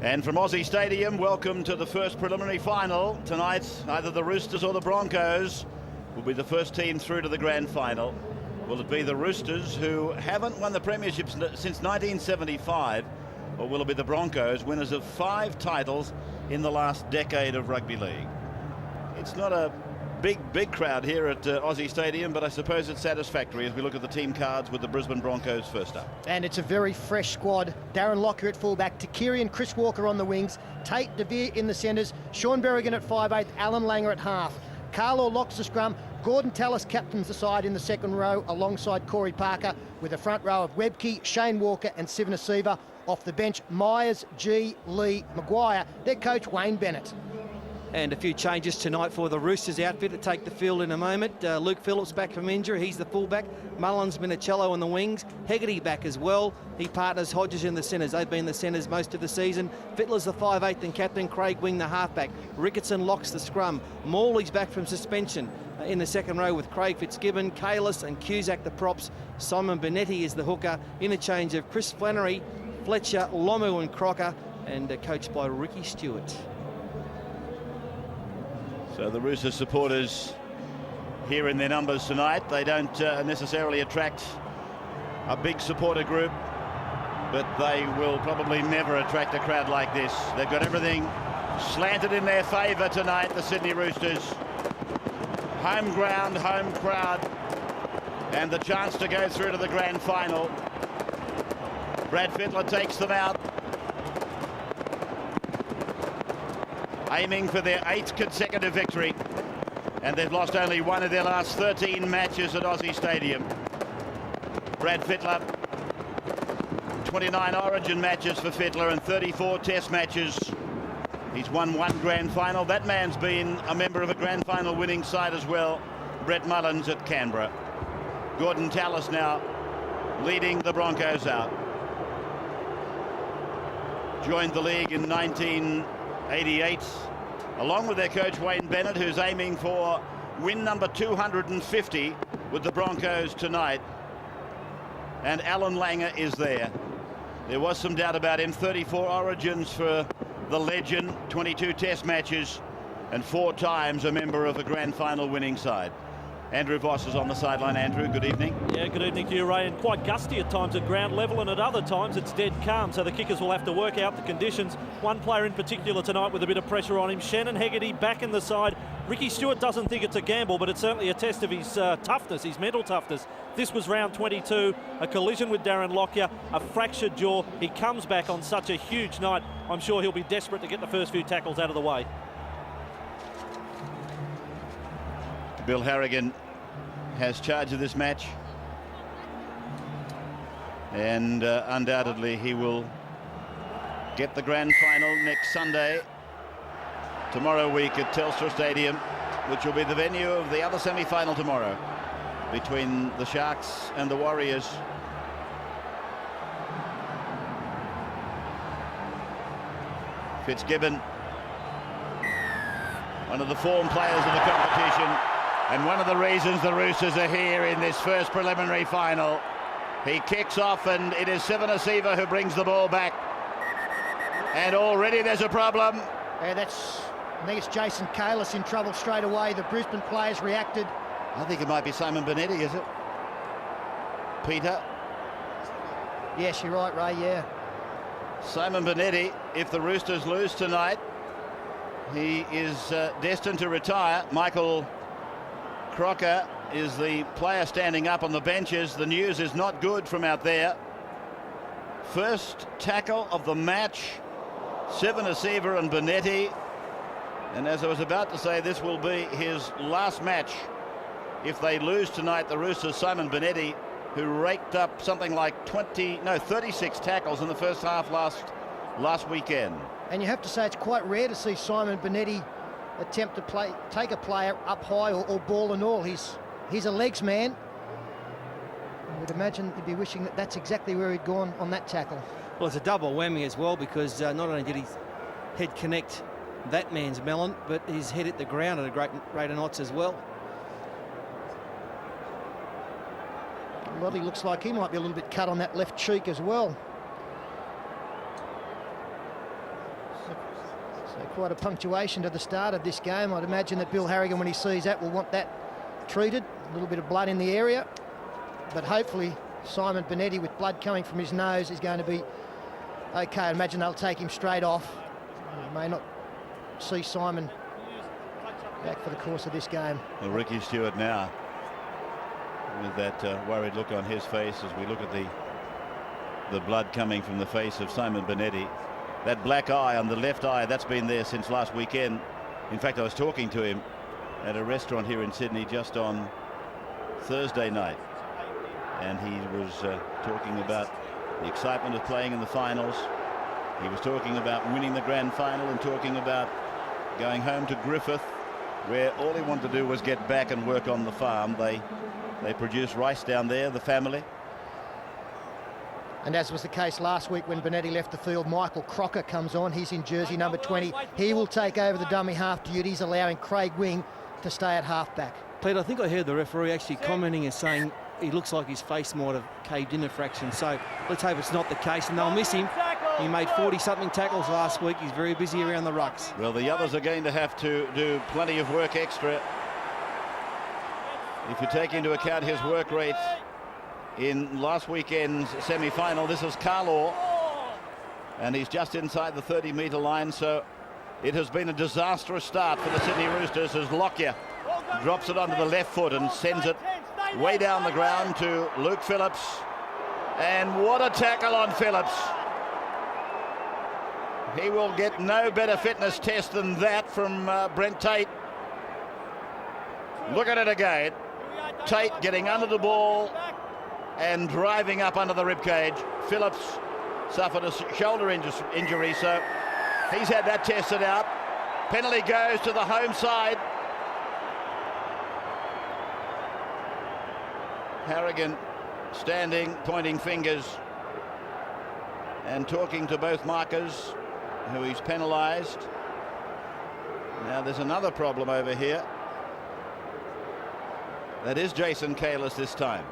And from Aussie Stadium, welcome to the first preliminary final. Tonight, either the Roosters or the Broncos will be the first team through to the grand final. Will it be the Roosters, who haven't won the premiership since 1975, or will it be the Broncos, winners of 5 titles in the last decade of rugby league? It's not a big crowd here at Aussie Stadium, but I suppose it's satisfactory as we look at the team cards with the Brisbane Broncos first up. And it's a very fresh squad. Darren Lockyer at fullback, Takiri and Chris Walker on the wings, Tate DeVere in the centres, Sean Berrigan at 5'8", Alan Langer at half. Carlo locks the scrum. Gordon Tallis captains the side in the second row alongside Corey Parker, with a front row of Webke, Shane Walker and Sivana Siva. Off the bench, Myers, G, Lee, Maguire, their coach Wayne Bennett. And a few changes tonight for the Roosters outfit to take the field in a moment. Luke Phillips back from injury, he's the fullback. Mullins, Minicello on the wings. Hegarty back as well. He partners Hodges in the centres. They've been the centres most of the season. Fittler's the 5'8" and captain. Craig Wing the halfback. Ricketson locks the scrum. Morley's back from suspension in the second row with Craig Fitzgibbon, Kalis and Cusack the props. Simon Benetti is the hooker. Interchange of Chris Flannery, Fletcher, Lomu and Crocker, and coached by Ricky Stewart. So the Roosters supporters here in their numbers tonight. They don't necessarily attract a big supporter group, but they will probably never attract a crowd like this. They've got everything slanted in their favour tonight, the Sydney Roosters. Home ground, home crowd, and the chance to go through to the grand final. Brad Fittler takes them out, aiming for their 8th consecutive victory, and they've lost only one of their last 13 matches at Aussie Stadium. Brad Fittler, 29 Origin matches for Fittler and 34 Test matches. He's won 1 grand final. That man's been a member of a grand final winning side as well, Brett Mullins at Canberra. Gordon Tallis now leading the Broncos out. Joined the league in 1988, along with their coach Wayne Bennett, who's aiming for win number 250 with the Broncos tonight. And Alan Langer is there. There was some doubt about him. 34 Origins for the legend, 22 Test matches, and 4 times a member of a grand final winning side. Andrew Voss is on the sideline. Andrew, good evening. Yeah, good evening to you, Ray. And quite gusty at times at ground level, and at other times it's dead calm, so the kickers will have to work out the conditions. One player in particular tonight with a bit of pressure on him, Shannon Hegarty, back in the side. Ricky Stewart doesn't think it's a gamble, but it's certainly a test of his toughness, his mental toughness. This was round 22, a collision with Darren Lockyer, a fractured jaw. He comes back on such a huge night. I'm sure he'll be desperate to get the first few tackles out of the way. Bill Harrigan has charge of this match, and undoubtedly he will get the grand final next Sunday, tomorrow week at Telstra Stadium, which will be the venue of the other semi-final tomorrow between the Sharks and the Warriors. Fitzgibbon, one of the form players of the competition, and one of the reasons the Roosters are here in this first preliminary final. He kicks off, and it is Sivana Siva who brings the ball back. And already there's a problem. Yeah, I think it's Jason Kalis in trouble straight away. The Brisbane players reacted. I think it might be Simon Benetti, is it? Peter? Yes, you're right, Ray, yeah. Simon Benetti, if the Roosters lose tonight, he is destined to retire. Michael Crocker is the player standing up on the benches. The news is not good from out there. First tackle of the match, Sivana Siva and Benetti. And as I was about to say, this will be his last match. If they lose tonight, the Roosters, Simon Benetti, who raked up something like 36 tackles in the first half last weekend. And you have to say it's quite rare to see Simon Benetti attempt to take a player up high or ball and all. He's a legs man. I would imagine he'd be wishing that that's exactly where he'd gone on that tackle. Well, it's a double whammy as well, because not only did his head connect that man's melon, but his head hit the ground at a great rate of knots as well. Lodley looks like he might be a little bit cut on that left cheek as well. So quite a punctuation to the start of this game. I'd imagine that Bill Harrigan, when he sees that, will want that treated. A little bit of blood in the area. But hopefully Simon Bonetti, with blood coming from his nose, is going to be okay. I imagine they'll take him straight off. May not see Simon back for the course of this game. Well, Ricky Stewart now with that worried look on his face as we look at the blood coming from the face of Simon Bonetti. That black eye on the left eye, that's been there since last weekend. In fact, I was talking to him at a restaurant here in Sydney just on Thursday night, and he was talking about the excitement of playing in the finals. He was talking about winning the grand final and talking about going home to Griffith, where all he wanted to do was get back and work on the farm. They produce rice down there, the family. And as was the case last week when Bonetti left the field, Michael Crocker comes on. He's in jersey number 20. He will take over the dummy half duties, allowing Craig Wing to stay at halfback. Pete, I think I heard the referee actually commenting and saying he looks like his face might have caved in a fraction. So let's hope it's not the case, and they'll miss him. He made 40-something tackles last week. He's very busy around the rucks. Well, the others are going to have to do plenty of work extra. If you take into account his work rate in last weekend's semi-final, this is Carlaw, and he's just inside the 30-metre line, so it has been a disastrous start for the Sydney Roosters as Lockyer drops it onto the left foot and sends it way down the ground to Luke Phillips. And what a tackle on Phillips. He will get no better fitness test than that from Brent Tate. Look at it again. Tate getting under the ball and driving up under the ribcage. Phillips suffered a shoulder injury, so he's had that tested out. Penalty goes to the home side. Harrigan standing, pointing fingers and talking to both markers, who he's penalised. Now there's another problem over here. That is Jason Kalis this time.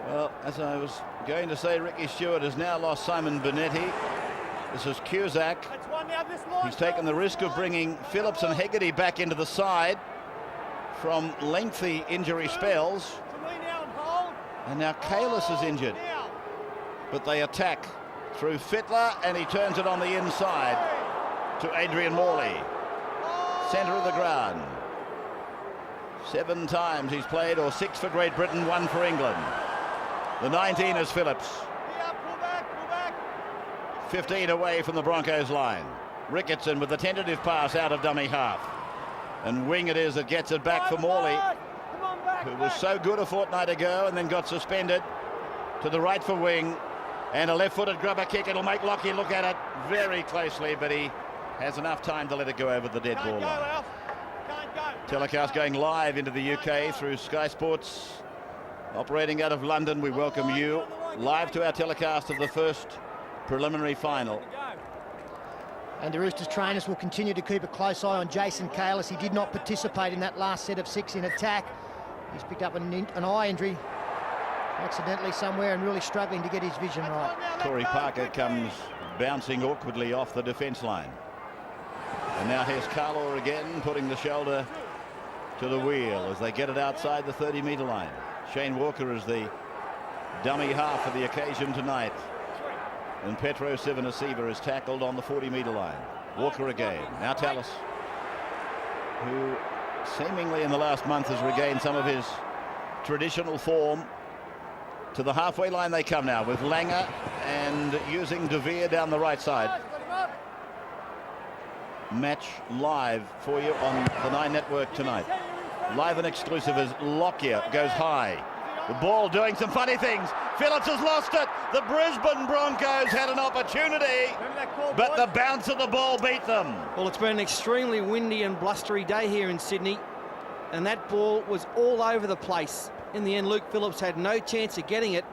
Well, as I was going to say, Ricky Stewart has now lost Simon Bonetti. This is Cusack. He's taken the risk of bringing Phillips and Hegarty back into the side from lengthy injury spells. And now Kalis is injured. But they attack through Fittler, and he turns it on the inside to Adrian Morley. Centre of the ground. 7 times he's played, or 6 for Great Britain, 1 for England. The 19 is Phillips. 15 away from the Broncos line. Ricketson with the tentative pass out of dummy half. And Wing it is that gets it back for Morley, who was so good a fortnight ago and then got suspended. To the right for Wing. And a left-footed grubber kick. It'll make Lockie look at it very closely, but he has enough time to let it go over the dead ball line. Telecast going live into the UK through Sky Sports. Operating out of London, we welcome you live to our telecast of the first preliminary final. And the Roosters trainers will continue to keep a close eye on Jason Kalis. He did not participate in that last set of 6 in attack. He's picked up an eye injury accidentally somewhere and really struggling to get his vision right. Corey Parker comes bouncing awkwardly off the defence line. And now here's Carlaw again, putting the shoulder to the wheel as they get it outside the 30-metre line. Shane Walker is the dummy half for the occasion tonight. And Petro Sivanasiva is tackled on the 40-metre line. Walker again. Now Tallis, who seemingly in the last month has regained some of his traditional form. To the halfway line they come now with Langer and using De Vere down the right side. Match live for you on the 9 Network tonight. Live and exclusive as Lockyer goes high. The ball doing some funny things. Phillips has lost it. The Brisbane Broncos had an opportunity, but the bounce of the ball beat them. Well, it's been an extremely windy and blustery day here in Sydney, and that ball was all over the place. In the end, Luke Phillips had no chance of getting it,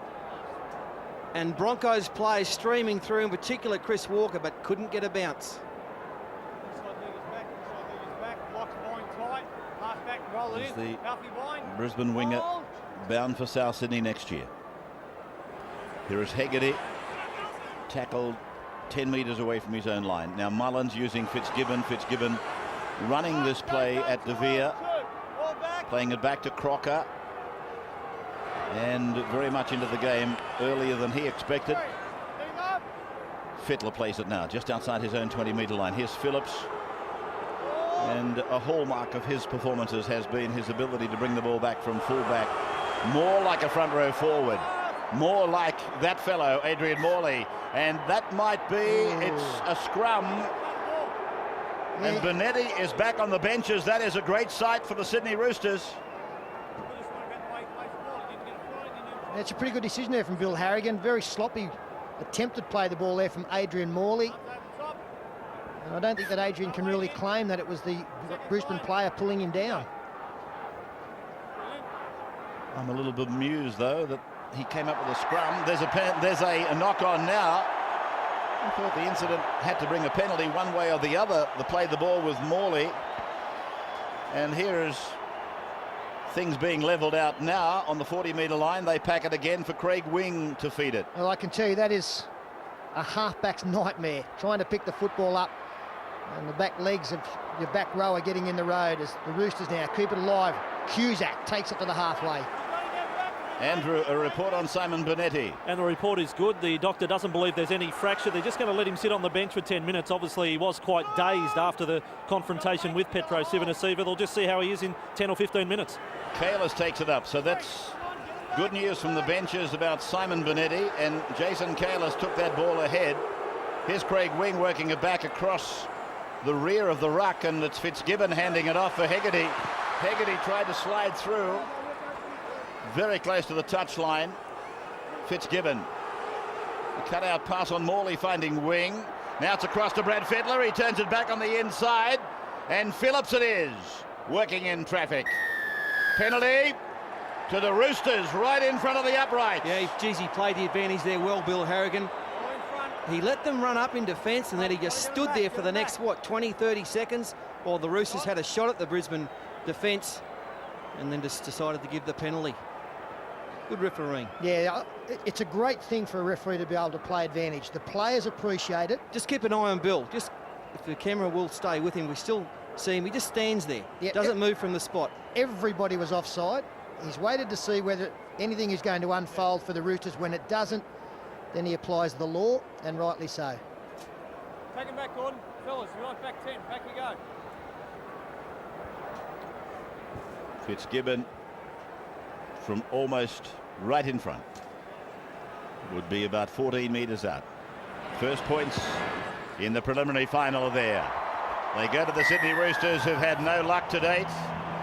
and Broncos players streaming through, in particular Chris Walker, but couldn't get a bounce. Is the Brisbane winger bound for South Sydney next year. Here is Hegarty tackled 10 metres away from his own line. Now Mullins using Fitzgibbon. Fitzgibbon running this play at De Vere, playing it back to Crocker, and very much into the game earlier than he expected. Fittler plays it now just outside his own 20-metre line. Here's Phillips, and a hallmark of his performances has been his ability to bring the ball back from fullback, more like a front row forward, more like that fellow Adrian Morley, and that might be it's a scrum. And Bonetti is back on the benches. That is a great sight for the Sydney Roosters. It's a pretty good decision there from Bill Harrigan. Very sloppy attempted play the ball there from Adrian Morley. And I don't think that Adrian can really claim that it was the Brisbane player pulling him down. I'm a little bit amused though that he came up with a scrum. There's a knock on now. I thought the incident had to bring a penalty one way or the other. The play the ball with Morley, and here's things being levelled out now on the 40-metre line. They pack it again for Craig Wing to feed it. Well, I can tell you that is a halfback's nightmare, trying to pick the football up, and the back legs of your back row are getting in the road as the Roosters now keep it alive. Cusack takes it to the halfway. Andrew, a report on Simon Bonetti. And the report is good. The doctor doesn't believe there's any fracture. They're just going to let him sit on the bench for 10 minutes. Obviously, he was quite dazed after the confrontation with Petro Civoniceva. They'll just see how he is in 10 or 15 minutes. Kalis takes it up, so that's good news from the benches about Simon Bonetti, and Jason Kalis took that ball ahead. Here's Craig Wing working it back across the rear of the ruck, and it's Fitzgibbon handing it off for Hegarty. Hegarty tried to slide through, very close to the touchline. Fitzgibbon, a cut-out pass on Morley, finding Wing. Now it's across to Brad Fittler. He turns it back on the inside, and Phillips it is, working in traffic. Penalty to the Roosters, right in front of the upright. Yeah, geez, he played the advantage there well, Bill Harrigan. He let them run up in defence, and then he just stood there for the next, 20, 30 seconds, while the Roosters had a shot at the Brisbane defence, and then just decided to give the penalty. Good refereeing. Yeah, it's a great thing for a referee to be able to play advantage. The players appreciate it. Just keep an eye on Bill. Just if the camera will stay with him, we still see him. He just stands there. Yeah, doesn't move from the spot. Everybody was offside. He's waited to see whether anything is going to unfold for the Roosters. When it doesn't, then he applies the law, and rightly so. Take him back, Gordon. Fellas, you like back 10. Back you go. Fitzgibbon from almost right in front. Would be about 14 metres out. First points in the preliminary final are there. They go to the Sydney Roosters, who've had no luck to date.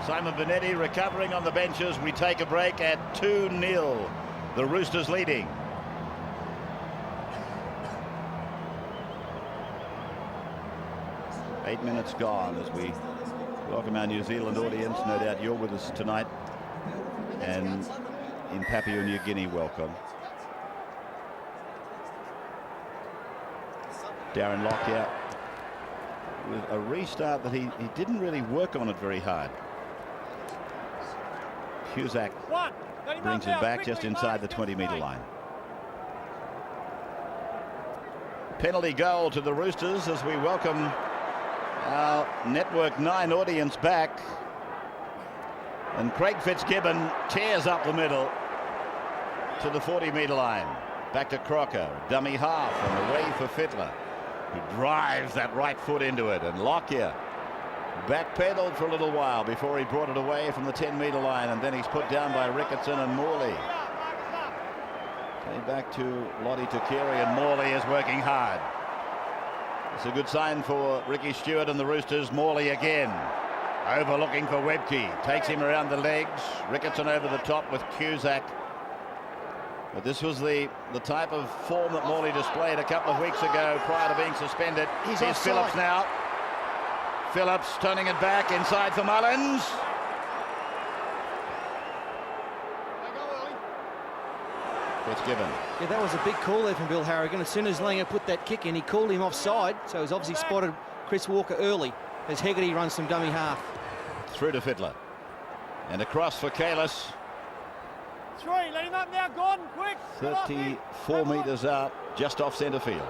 Simon Bonetti recovering on the benches. We take a break at 2-0. The Roosters leading. Eight minutes gone as we welcome our New Zealand audience. No doubt you're with us tonight. And in Papua New Guinea, welcome. Darren Lockyer with a restart that he didn't really work on it very hard. Cusack brings it back just inside the 20-metre line. Penalty goal to the Roosters as we welcome our Network 9 audience back. And Craig Fitzgibbon tears up the middle to the 40-metre line. Back to Crocker, dummy half, and away for Fittler, who drives that right foot into it. And Lockyer backpedaled for a little while before he brought it away from the 10-metre line, and then he's put down by Ricketson and Morley. Came back to Lottie Takiri, and Morley is working hard. It's a good sign for Ricky Stewart and the Roosters. Morley again, overlooking for Webke, takes him around the legs. Ricketson over the top with Cusack. But this was the type of form that Morley displayed a couple of weeks ago prior to being suspended. Here's Phillips now. Phillips turning it back inside for Mullins. Fitzgibbon. Yeah, that was a big call there from Bill Harrigan. As soon as Langer put that kick in, he called him offside, so he's obviously spotted Chris Walker early as Hegarty runs some dummy half. Through to Fittler. And across for Kalis. 3, let him up now, Gordon, quick. 34 metres out, just off centre field.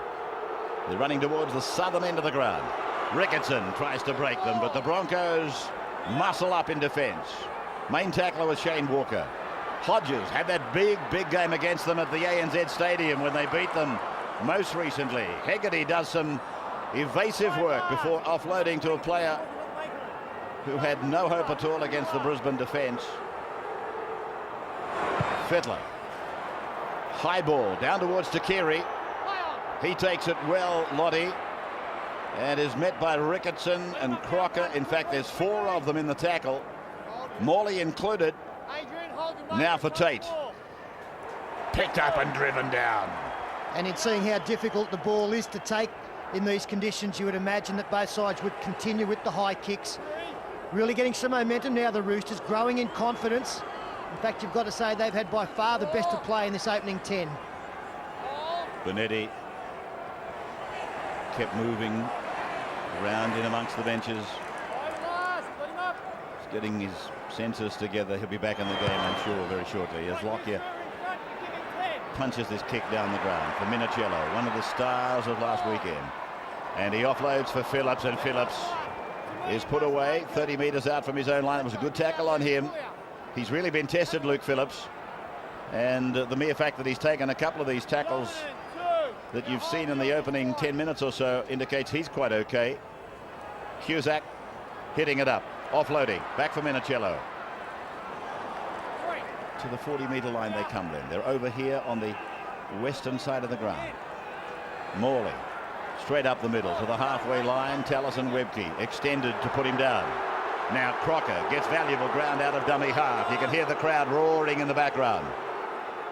They're running towards the southern end of the ground. Ricketson tries to break them, but the Broncos muscle up in defence. Main tackler was Shane Walker. Hodges had that big game against them at the ANZ Stadium when they beat them most recently. Hegarty does some evasive work before offloading to a player who had no hope at all against the Brisbane defence. Fittler. High ball down towards Takiri. He takes it well, Lottie, and is met by Ricketson and Crocker. In fact, there's 4 of them in the tackle, Morley included. Now for Tate. Picked up and driven down. And in seeing how difficult the ball is to take in these conditions, you would imagine that both sides would continue with the high kicks. Really getting some momentum now, the Roosters, growing in confidence. In fact, you've got to say they've had by far the best of play in this opening 10. Benetti kept moving around in amongst the benches. He's getting his senses together. He'll be back in the game, I'm sure, very shortly, as Lockyer punches this kick down the ground for Minicello, one of the stars of last weekend. And he offloads for Phillips, and Phillips is put away 30 metres out from his own line. It was a good tackle on him. He's really been tested, Luke Phillips, and the mere fact that he's taken a couple of these tackles that you've seen in the opening 10 minutes or so indicates he's quite okay. Cusack hitting it up, offloading, back for Minicello. To the 40-metre line they come then. They're over here on the western side of the ground. Morley straight up the middle to the halfway line. Tallis and Webke extended to put him down. Now Crocker gets valuable ground out of dummy half. You can hear the crowd roaring in the background.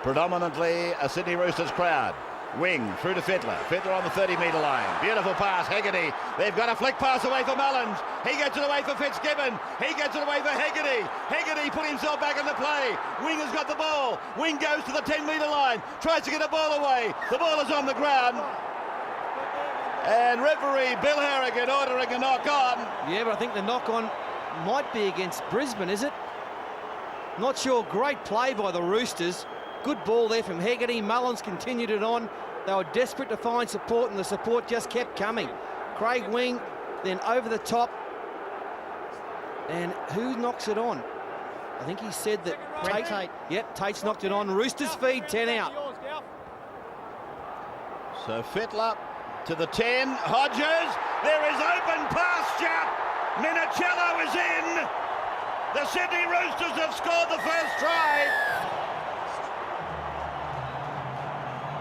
Predominantly a Sydney Roosters crowd. Wing through to Fittler. Fittler on the 30-metre line. Beautiful pass, Hegarty. They've got a flick pass away for Mullins. He gets it away for Fitzgibbon. He gets it away for Hegarty. Hegarty put himself back in the play. Wing has got the ball. Wing goes to the 10-metre line. Tries to get the ball away. The ball is on the ground. And referee Bill Harrigan ordering a knock-on. Yeah, but I think the knock-on might be against Brisbane, is it? Not sure. Great play by the Roosters. Good ball there from Hegarty. Mullins continued it on. They were desperate to find support, and the support just kept coming. Craig Wing then over the top. And who knocks it on? I think he said that Tate. Yep, Tate's knocked it on. Roosters feed 10 out. So Fittler to the 10. Hodges. There is open pasture. Minicello is in. The Sydney Roosters have scored the first try.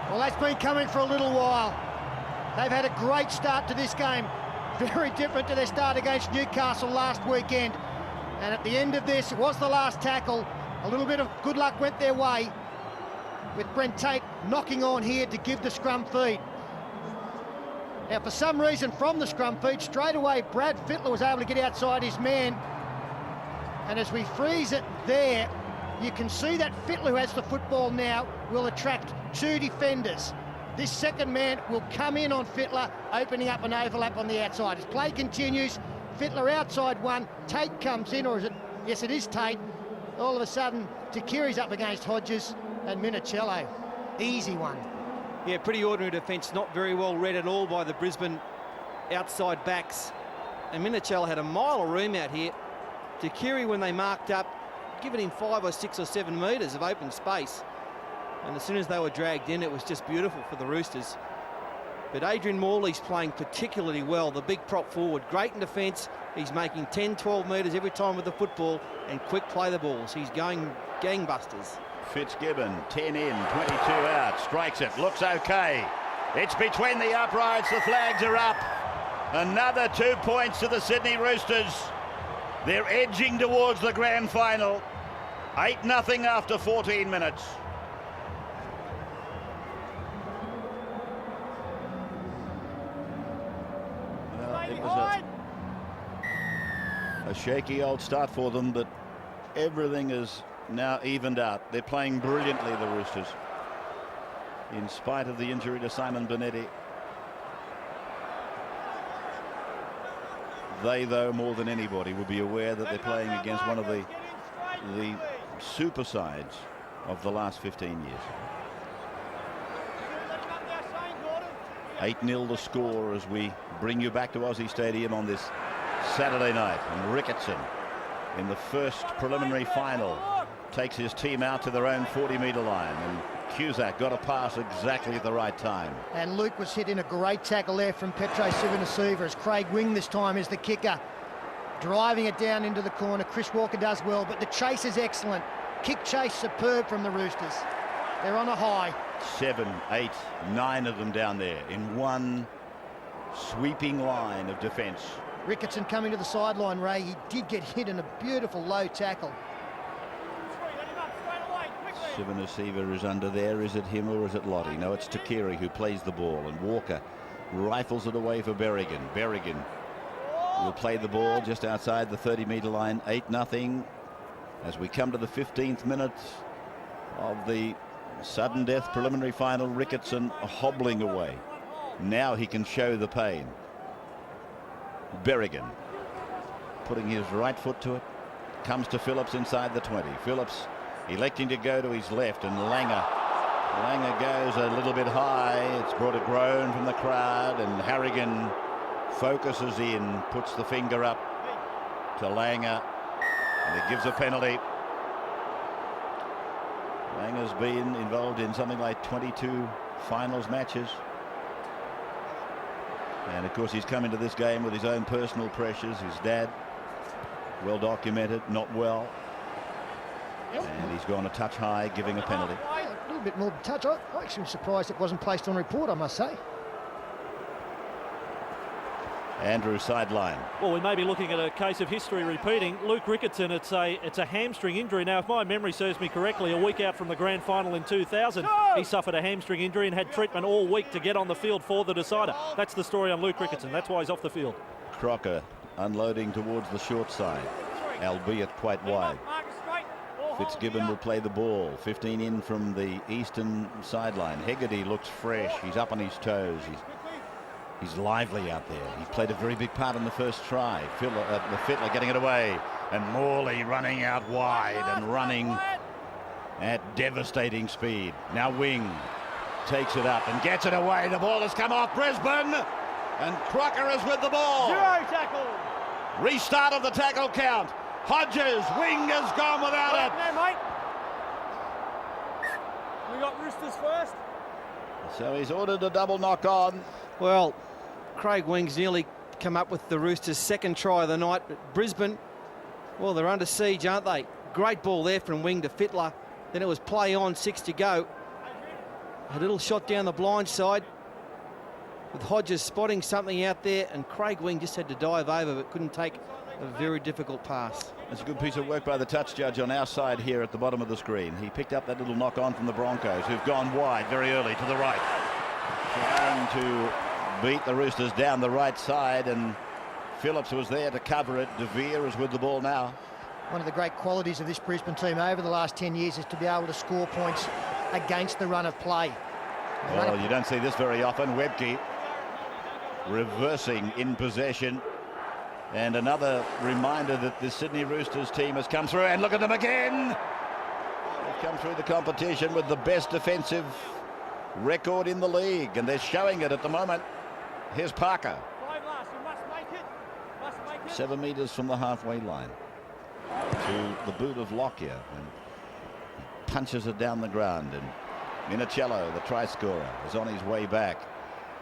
Well, that's been coming for a little while. They've had a great start to this game. Very different to their start against Newcastle last weekend. And at the end of this, it was the last tackle. A little bit of good luck went their way, with Brent Tate knocking on here to give the scrum feed. Now, for some reason, from the scrum feed, straight away, Brad Fittler was able to get outside his man. And as we freeze it there, you can see that Fittler, who has the football now, will attract 2 defenders. This second man will come in on Fittler, opening up an overlap on the outside. As play continues, Fittler outside 1, Tate comes in, or is it? Yes, it is Tate. All of a sudden, Takiri's up against Hodges and Minicello. Easy one. Yeah, pretty ordinary defence, not very well read at all by the Brisbane outside backs. And Minicello had a mile of room out here. Takiri, when they marked up, given him 5 or 6 or 7 metres of open space. And as soon as they were dragged in, it was just beautiful for the Roosters. But Adrian Morley's playing particularly well, the big prop forward. Great in defence. He's making 10, 12 metres every time with the football and quick play the balls. He's going gangbusters. Fitzgibbon, 10 in, 22 out, strikes it, looks okay. It's between the uprights, the flags are up. Another 2 points to the Sydney Roosters. They're edging towards the grand final. 8-0 after 14 minutes. Well, it was a shaky old start for them, but everything is now evened out. They're playing brilliantly, the Roosters, in spite of the injury to Simon Benetti. They, though, more than anybody, will be aware that they're playing against one of the super sides of the last 15 years. 8-0 the score as we bring you back to Aussie Stadium on this Saturday night. And Ricketson, in the first preliminary final, takes his team out to their own 40-metre line. And Cusack got a pass exactly at the right time. And Luke was hit in a great tackle there from Petro Sivanasiva as Craig Wing this time is the kicker. Driving it down into the corner. Chris Walker does well, but the chase is excellent. Kick chase superb from the Roosters. They're on a high. 7, 8, 9 of them down there in one sweeping line of defence. Ricketson coming to the sideline, Ray. He did get hit in a beautiful low tackle. Sivanasiva is under there. Is it him or is it Lottie? No, it's Takiri who plays the ball, and Walker rifles it away for Berrigan. Berrigan will play the ball just outside the 30-metre line. 8-0 as we come to the 15th minute of the sudden death preliminary final. Ricketson hobbling away. Now he can show the pain. Berrigan putting his right foot to it. Comes to Phillips inside the 20. Phillips electing to go to his left, and Langer goes a little bit high. It's brought a groan from the crowd, and Harrigan focuses in, puts the finger up to Langer, and it gives a penalty. Langer's been involved in something like 22 finals matches, and of course he's come into this game with his own personal pressures. His dad, well documented, not well, and he's gone a touch high, giving a penalty. A little bit more touch. I'm actually surprised it wasn't placed on report, I must say. Andrew sideline. Well, we may be looking at a case of history repeating. Luke Ricketson, it's a hamstring injury. Now, if my memory serves me correctly, a week out from the grand final in 2000, he suffered a hamstring injury and had treatment all week to get on the field for the decider. That's the story on Luke Ricketson. That's why he's off the field. Crocker unloading towards the short side, albeit quite wide. Fitzgibbon will play the ball. 15 in from the eastern sideline. Hegarty looks fresh. He's up on his toes. He's lively out there. He played a very big part in the first try. Fittler getting it away, and Morley running out wide and running at devastating speed. Now Wing takes it up and gets it away. The ball has come off Brisbane, and Crocker is with the ball. Zero tackle. Restart of the tackle count. Hodges, Wing has gone without it. No, mate. We got Roosters first. So he's ordered a double knock on. Well, Craig Wing's nearly come up with the Roosters' second try of the night, but Brisbane, well, they're under siege, aren't they? Great ball there from Wing to Fittler. Then it was play on, 6 to go. A little shot down the blind side with Hodges spotting something out there, and Craig Wing just had to dive over but couldn't take a very difficult pass. It's a good piece of work by the touch judge on our side here at the bottom of the screen. He picked up that little knock on from the Broncos, who've gone wide very early to the right, trying to beat the Roosters down the right side, and Phillips was there to cover it. De Vere is with the ball now. One of the great qualities of this Brisbane team over the last 10 years is to be able to score points against the run of play. Well, you don't see this very often. Webke reversing in possession, and another reminder that the Sydney Roosters team has come through, and look at them again. They've come through the competition with the best defensive record in the league, and they're showing it at the moment. Here's Parker. 5 last. You must make it. Must make it. 7 metres from the halfway line to the boot of Lockyer, and punches it down the ground, and Minicello, the try scorer, is on his way back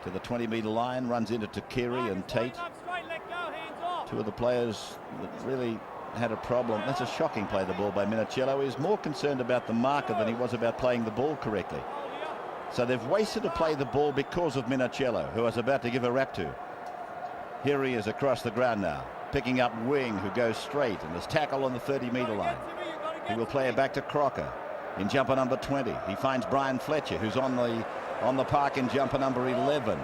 to the 20-metre line, runs into Takiri and Tate, two of the players that really had a problem. That's a shocking play, the ball by Minicello. He's more concerned about the marker than he was about playing the ball correctly. So they've wasted to play the ball because of Minicello, who is about to give a rap to. Here he is across the ground now, picking up Wing, who goes straight, and is tackle on the 30-metre line. He will play it back to Crocker in jumper number 20. He finds Brian Fletcher, who's on the park in jumper number 11.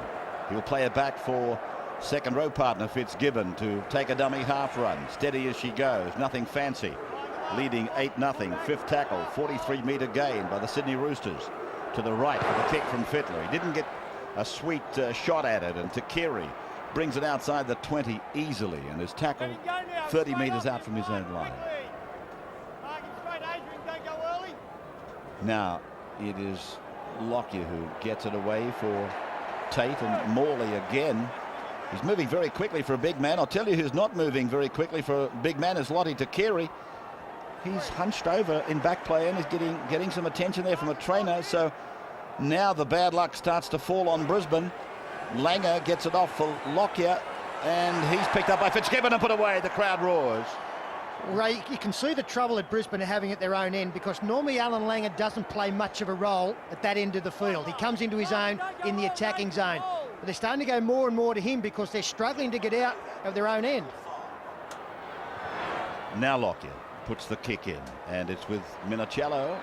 He'll play it back for second row partner Fitzgibbon to take a dummy half run. Steady as she goes, nothing fancy. Leading 8-0, fifth tackle, 43-metre gain by the Sydney Roosters. To the right for the kick from Fittler. He didn't get a sweet shot at it, and Takiri brings it outside the 20 easily, and is tackled 30 metres out from his own line. Now it is Lockyer who gets it away for Tate, and Morley again. He's moving very quickly for a big man. I'll tell you who's not moving very quickly for a big man is Lottie Takiri. He's hunched over in back play and is getting some attention there from a trainer. So now the bad luck starts to fall on Brisbane. Langer gets it off for Lockyer, and he's picked up by Fitzgibbon and put away. The crowd roars. Ray, you can see the trouble that Brisbane are having at their own end, because normally Alan Langer doesn't play much of a role at that end of the field. He comes into his own in the attacking zone. But they're starting to go more and more to him because they're struggling to get out of their own end. Now Lockyer puts the kick in, and it's with Minicello,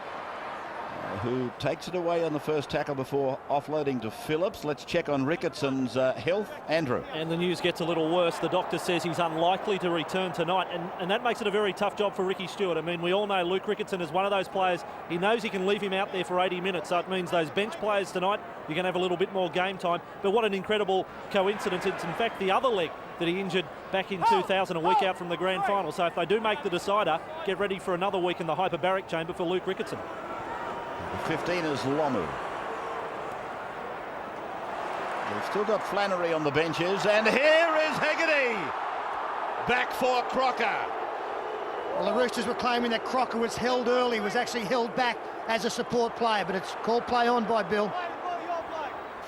who takes it away on the first tackle before offloading to Phillips. Let's check on Rickettson's health. Andrew. And the news gets a little worse. The doctor says he's unlikely to return tonight, and that makes it a very tough job for Ricky Stewart. I mean, we all know Luke Ricketson is one of those players. He knows he can leave him out there for 80 minutes, so it means those bench players tonight, you're going to have a little bit more game time. But what an incredible coincidence. It's in fact the other leg that he injured back in 2000, a week out from the grand final. So if they do make the decider, get ready for another week in the hyperbaric chamber for Luke Ricketson. 15 is Lomu. They've still got Flannery on the benches, and here is Hegarty back for Crocker. Well, the Roosters were claiming that Crocker was held early, was actually held back as a support player, but it's called play on by Bill.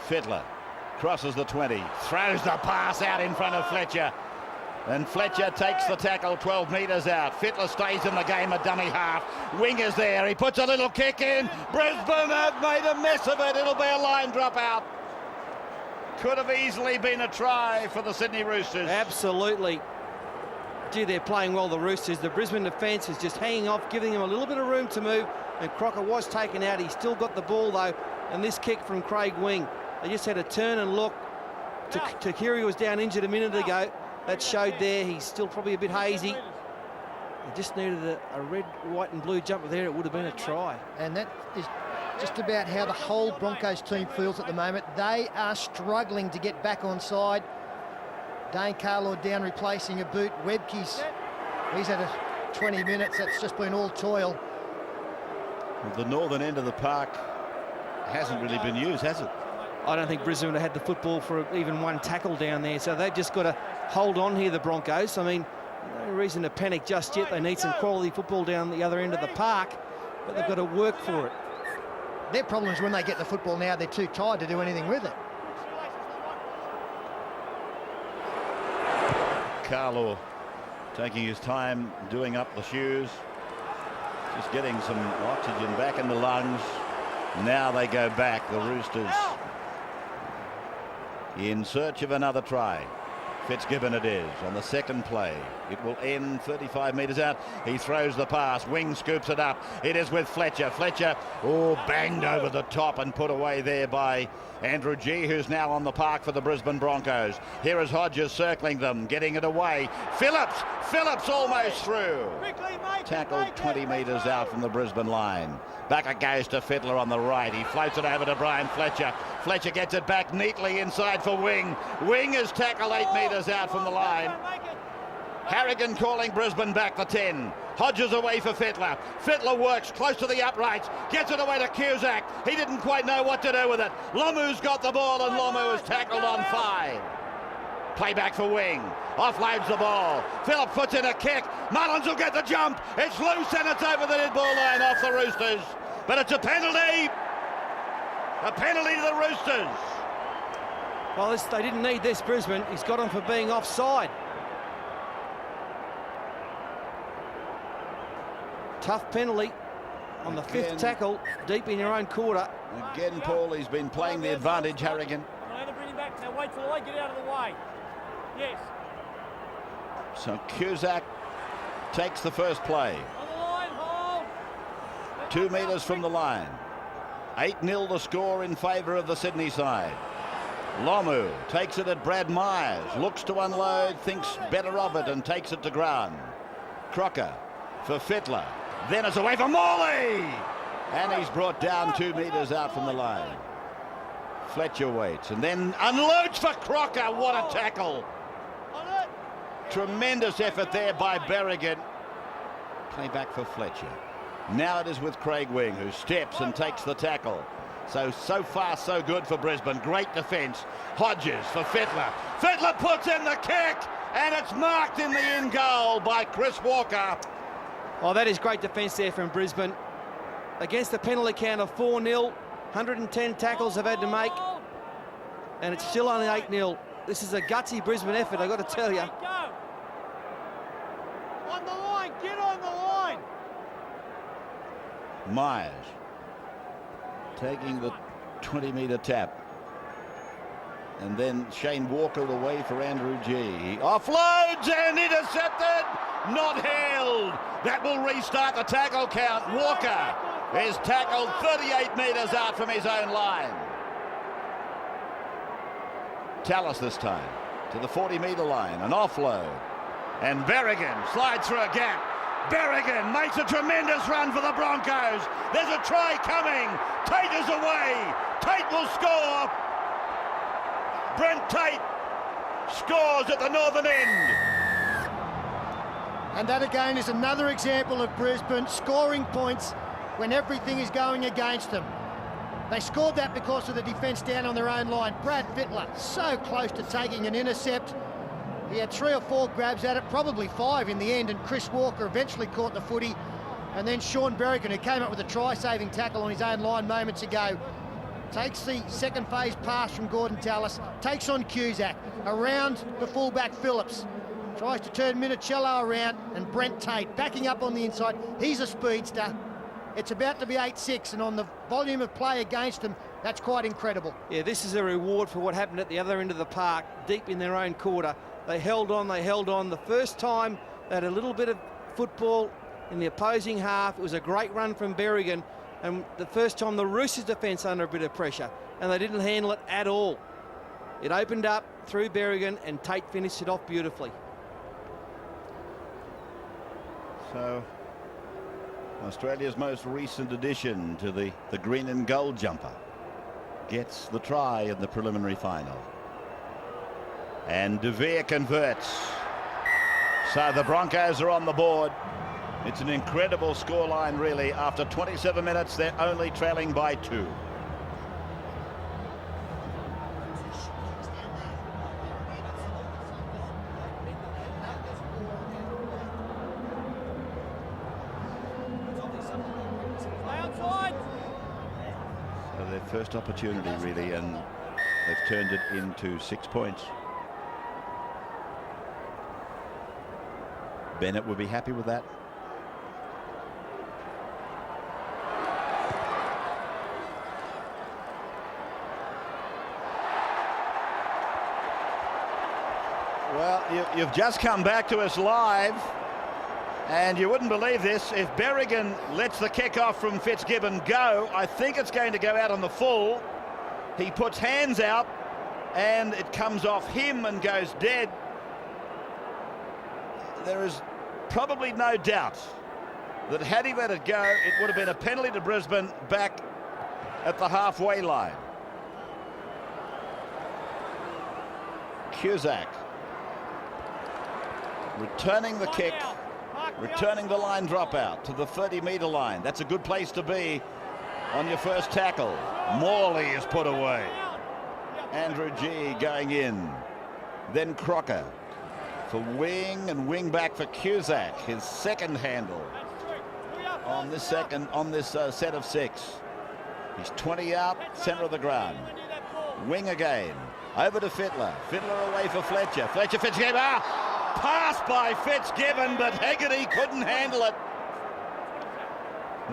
Fittler crosses the 20, throws the pass out in front of Fletcher, and Fletcher takes the tackle 12 metres out. Fittler stays in the game, a dummy half. Winger's there, he puts a little kick in. Brisbane have made a mess of it. It'll be a line drop out. Could have easily been a try for the Sydney Roosters. Absolutely. Gee, they're playing well, the Roosters. The Brisbane defence is just hanging off, giving them a little bit of room to move, and Crocker was taken out. He's still got the ball though, and this kick from Craig Wing, they just had to turn and look. Takiri was down injured a minute ago. That showed there. He's still probably a bit hazy. They just needed a red, white and blue jumper there. It would have been a try. And that is just about how the whole Broncos team feels at the moment. They are struggling to get back on side. Dane Carlaw down replacing a boot. Webke's, he's had 20 minutes. That's just been all toil. The northern end of the park hasn't really been used, has it? I don't think Brisbane had the football for even one tackle down there, so they've just got to hold on here, the Broncos. I mean, no reason to panic just yet. They need some quality football down the other end of the park, but they've got to work for it. Their problem is when they get the football now, they're too tired to do anything with it. Carlaw taking his time doing up the shoes, just getting some oxygen back in the lungs. Now they go back, the Roosters, in search of another try. Fitzgibbon it is on the second play. It will end 35 metres out. He throws the pass. Wing scoops it up. It is with Fletcher. Fletcher, banged over the top and put away there by Andrew G, who's now on the park for the Brisbane Broncos. Here is Hodges circling them, getting it away. Phillips almost through. Tackled 20 metres out from the Brisbane line. Back it goes to Fittler on the right. He floats it over to Brian Fletcher. Fletcher gets it back neatly inside for Wing. Wing is tackled 8 metres out from the line. Harrigan calling Brisbane back the 10. Hodges away for Fittler. Fittler works close to the uprights. Gets it away to Cusack. He didn't quite know what to do with it. Lomu's got the ball, and Lomu is tackled on 5. Play back for Wing. Offloads the ball. Phillips puts in a kick. Mullins will get the jump. It's loose and it's over the dead ball line off the Roosters. But it's a penalty. A penalty to the Roosters. Well, they didn't need this, Brisbane. He's got him for being offside. Tough penalty on the 5th tackle, deep in your own quarter. Again, Paul, he's been playing the advantage, Harrigan. Bring him back. Now wait for the leg, get out of the way. Yes. So Cusack takes the first play. On the line, hold. 2 metres from the line. 8-0 the score in favour of the Sydney side. Lomu takes it at Brad Myers, looks to unload, thinks better of it and takes it to ground. Crocker for Fittler. Then it's away from Morley. And he's brought down 2 metres out from the line. Fletcher waits and then unloads for Crocker. What a tackle. Tremendous effort there by Berrigan. Play back for Fletcher. Now it is with Craig Wing, who steps and takes the tackle. So far, so good for Brisbane. Great defence. Hodges for Fittler. Fittler puts in the kick, and it's marked in the in goal by Chris Walker. Oh, that is great defence there from Brisbane. Against a penalty count of 4-0, 110 tackles they've had to make, and it's still only 8-0. This is a gutsy Brisbane effort, I've got to tell you. On the line, get on the line. Myers taking the 20-metre tap. And then Shane Walker away for Andrew G. He offloads and intercepted, not held. That will restart the tackle count. Walker is tackled 38 metres out from his own line. Tallis this time to the 40-metre line, an offload. And Berrigan slides through a gap. Berrigan makes a tremendous run for the Broncos. There's a try coming. Tate is away. Tate will score. Brent Tate scores at the northern end. And that again is another example of Brisbane scoring points when everything is going against them. They scored that because of the defence down on their own line. Brad Fittler so close to taking an intercept. He had 3 or 4 grabs at it, probably 5 in the end, and Chris Walker eventually caught the footy. And then Sean Berrigan, who came up with a try-saving tackle on his own line moments ago, takes the second phase pass from Gordon Tallis, takes on Cusack, around the fullback Phillips, tries to turn Minicello around, and Brent Tate backing up on the inside. He's a speedster. It's about to be 8-6, and on the volume of play against them, that's quite incredible. Yeah, this is a reward for what happened at the other end of the park, deep in their own quarter. They held on, they held on. The first time they had a little bit of football in the opposing half. It was a great run from Berrigan, and the first time the Roosters defence under a bit of pressure, and they didn't handle it at all. It opened up through Berrigan, and Tate finished it off beautifully. So Australia's most recent addition to the green and gold jumper gets the try in the preliminary final. And De Vere converts. So the Broncos are on the board. It's an incredible scoreline, really. After 27 minutes, they're only trailing by 2. So their first opportunity, really, and they've turned it into 6 points. Bennett would be happy with that. Well, you've just come back to us live, and you wouldn't believe this. If Berrigan lets the kick off from Fitzgibbon go, I think it's going to go out on the full. He puts hands out, and it comes off him and goes dead. There is probably no doubt that had he let it go, it would have been a penalty to Brisbane back at the halfway line. Cusack returning the kick, returning the line dropout to the 30-metre line. That's a good place to be on your first tackle. Morley is put away. Andrew G going in. Then Crocker for Wing, and Wing back for Cusack, his second handle on this set of 6. He's 20 out, centre of the ground. Wing again, over to Fittler. Fittler away for Fletcher. Fletcher, Fitzgibbon, pass by Fitzgibbon, but Hegarty couldn't handle it.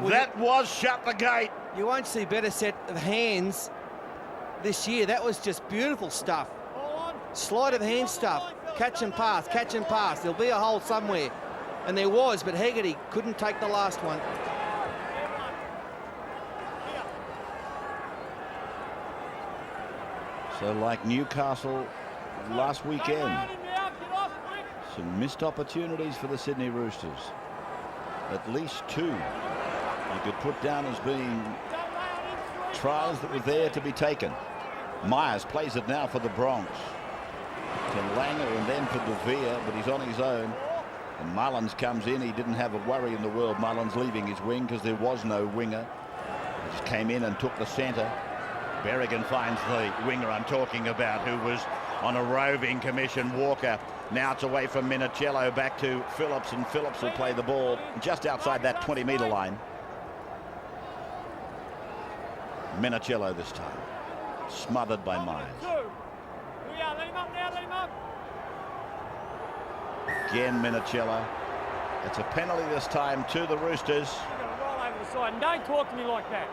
That was shut the gate. You won't see better set of hands this year. That was just beautiful stuff. Sleight of hand stuff. Catch and pass, catch and pass. There'll be a hole somewhere. And there was, but Hegarty couldn't take the last one. So like Newcastle last weekend, some missed opportunities for the Sydney Roosters. At least 2 you could put down as being tries that were there to be taken. Myers plays it now for the Bronx. To Langer and then for De Vere, but he's on his own. And Mullins comes in. He didn't have a worry in the world, Mullins leaving his wing, because there was no winger. He just came in and took the centre. Berrigan finds the winger I'm talking about, who was on a roving commission. Walker. Now it's away from Minicello, back to Phillips, and Phillips will play the ball just outside that 20-metre line. Minicello this time, smothered by Myers. Again Minicello. It's a penalty this time to the Roosters. Roll over the side and don't talk to me like that.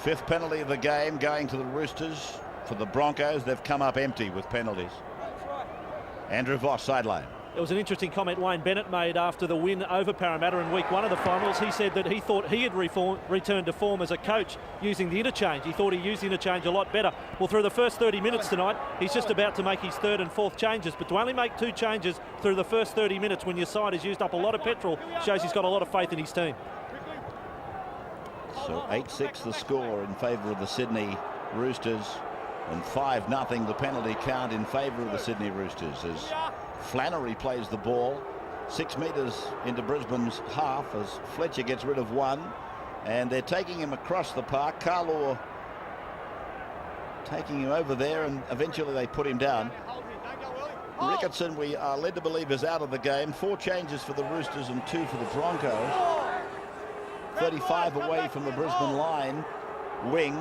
5th penalty of the game going to the Roosters. For the Broncos, they've come up empty with penalties. Andrew Voss, sideline. It was an interesting comment Wayne Bennett made after the win over Parramatta in week 1 of the finals. He said that he thought he had returned to form as a coach using the interchange. He thought he used the interchange a lot better. Well, through the first 30 minutes tonight, he's just about to make his 3rd and 4th changes. But to only make 2 changes through the first 30 minutes when your side has used up a lot of petrol shows he's got a lot of faith in his team. So 8-6 the score in favour of the Sydney Roosters, and 5-0 the penalty count in favour of the Sydney Roosters, as Flannery plays the ball 6 metres into Brisbane's half as Fletcher gets rid of one, and they're taking him across the park. Carlaw taking him over there, and eventually they put him down. Ricketson, we are led to believe, is out of the game. 4 changes for the Roosters and 2 for the Broncos. 35 away from the Brisbane line. Wing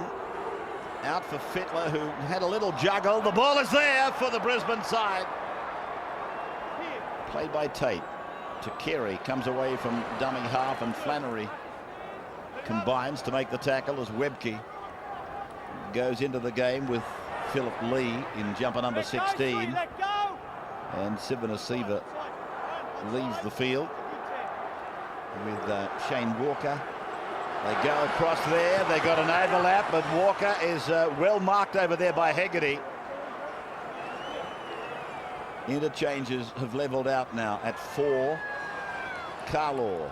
out for Fittler, who had a little juggle. The ball is there for the Brisbane side. Played by Tate to Carey, comes away from dummy half, and Flannery combines to make the tackle as Webke goes into the game with Philip Lee in jumper number 16, and Sivanasiva leaves the field with Shane Walker. They go across there. They got an overlap, but Walker is well marked over there by Hegarty. Interchanges have levelled out now at 4. Carlaw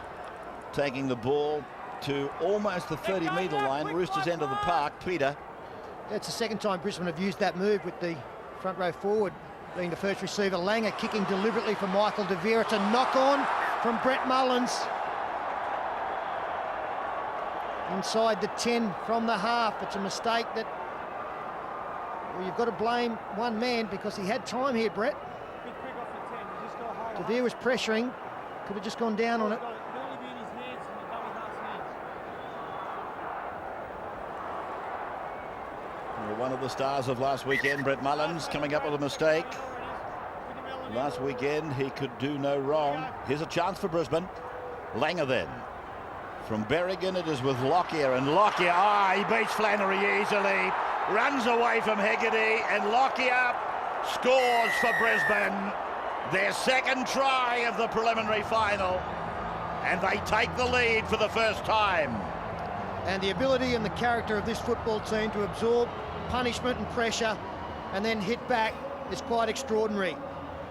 taking the ball to almost the 30-metre line. Roosters end of the park. Peter. That's the second time Brisbane have used that move, with the front row forward being the first receiver. Langer kicking deliberately for Michael De Vera. It's a knock-on from Brett Mullins. Inside the 10 from the half. It's a mistake that, well, you've got to blame one man, because he had time here, Brett. De Vera was pressuring. Could have just gone down on it. One of the stars of last weekend, Brett Mullins, coming up with a mistake. Last weekend, he could do no wrong. Here's a chance for Brisbane. Langer then. From Berrigan, it is with Lockyer, and Lockyer, he beats Flannery easily. Runs away from Hegarty, and Lockyer scores for Brisbane. Their second try of the preliminary final, and they take the lead for the first time. And the ability and the character of this football team to absorb punishment and pressure and then hit back is quite extraordinary.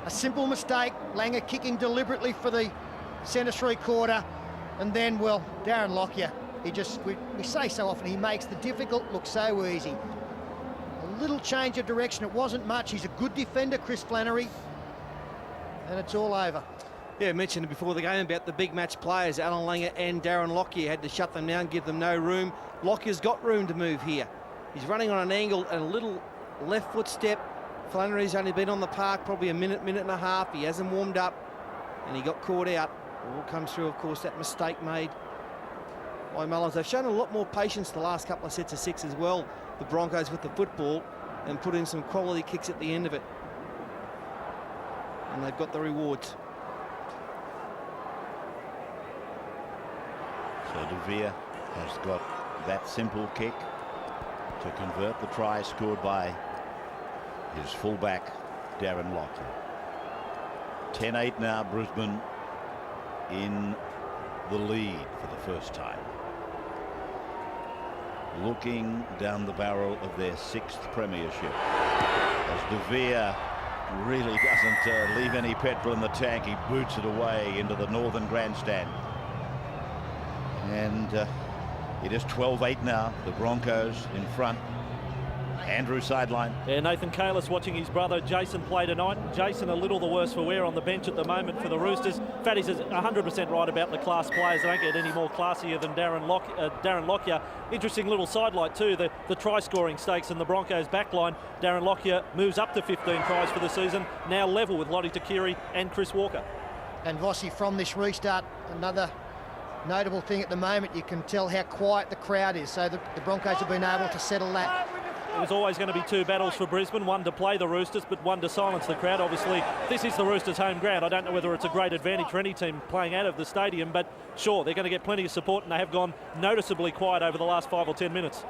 A simple mistake, Langer kicking deliberately for the centre 3/4, and then, well, Darren Lockyer, we say so often, he makes the difficult look so easy. A little change of direction, it wasn't much. He's a good defender, Chris Flannery, and it's all over. Yeah, I mentioned before the game about the big match players. Alan Langer and Darren Lockyer had to shut them down, give them no room. Lockyer's got room to move here. He's running on an angle and a little left foot step. Flannery's only been on the park probably a minute and a half. He hasn't warmed up, and he got caught out. It all comes through, of course, that mistake made by Mullins. They've shown a lot more patience the last couple of sets of 6 as well, the Broncos, with the football, and put in some quality kicks at the end of it. And they've got the rewards. So De Vera has got that simple kick to convert the try scored by his fullback, Darren Lockyer. 10-8 now, Brisbane in the lead for the first time. Looking down the barrel of their 6th premiership, as De Vera really doesn't leave any petrol in the tank. He boots it away into the northern grandstand. And it is 12-8 now, the Broncos in front. Andrew sideline. Yeah, Nathan Kalis watching his brother Jason play tonight. Jason a little the worse for wear on the bench at the moment for the Roosters. Fatty's is 100% right about the class players. They don't get any more classier than Darren Lockyer. Interesting little sidelight too, the try-scoring stakes in the Broncos backline. Darren Lockyer moves up to 15 tries for the season, now level with Lottie Takiri and Chris Walker. And Vossi, from this restart, another notable thing at the moment, you can tell how quiet the crowd is, so the Broncos have been able to settle that. It was always going to be two battles for Brisbane, one to play the Roosters, but one to silence the crowd. Obviously, this is the Roosters' home ground. I don't know whether it's a great advantage for any team playing out of the stadium, but sure, they're going to get plenty of support, and they have gone noticeably quiet over the last 5 or 10 minutes.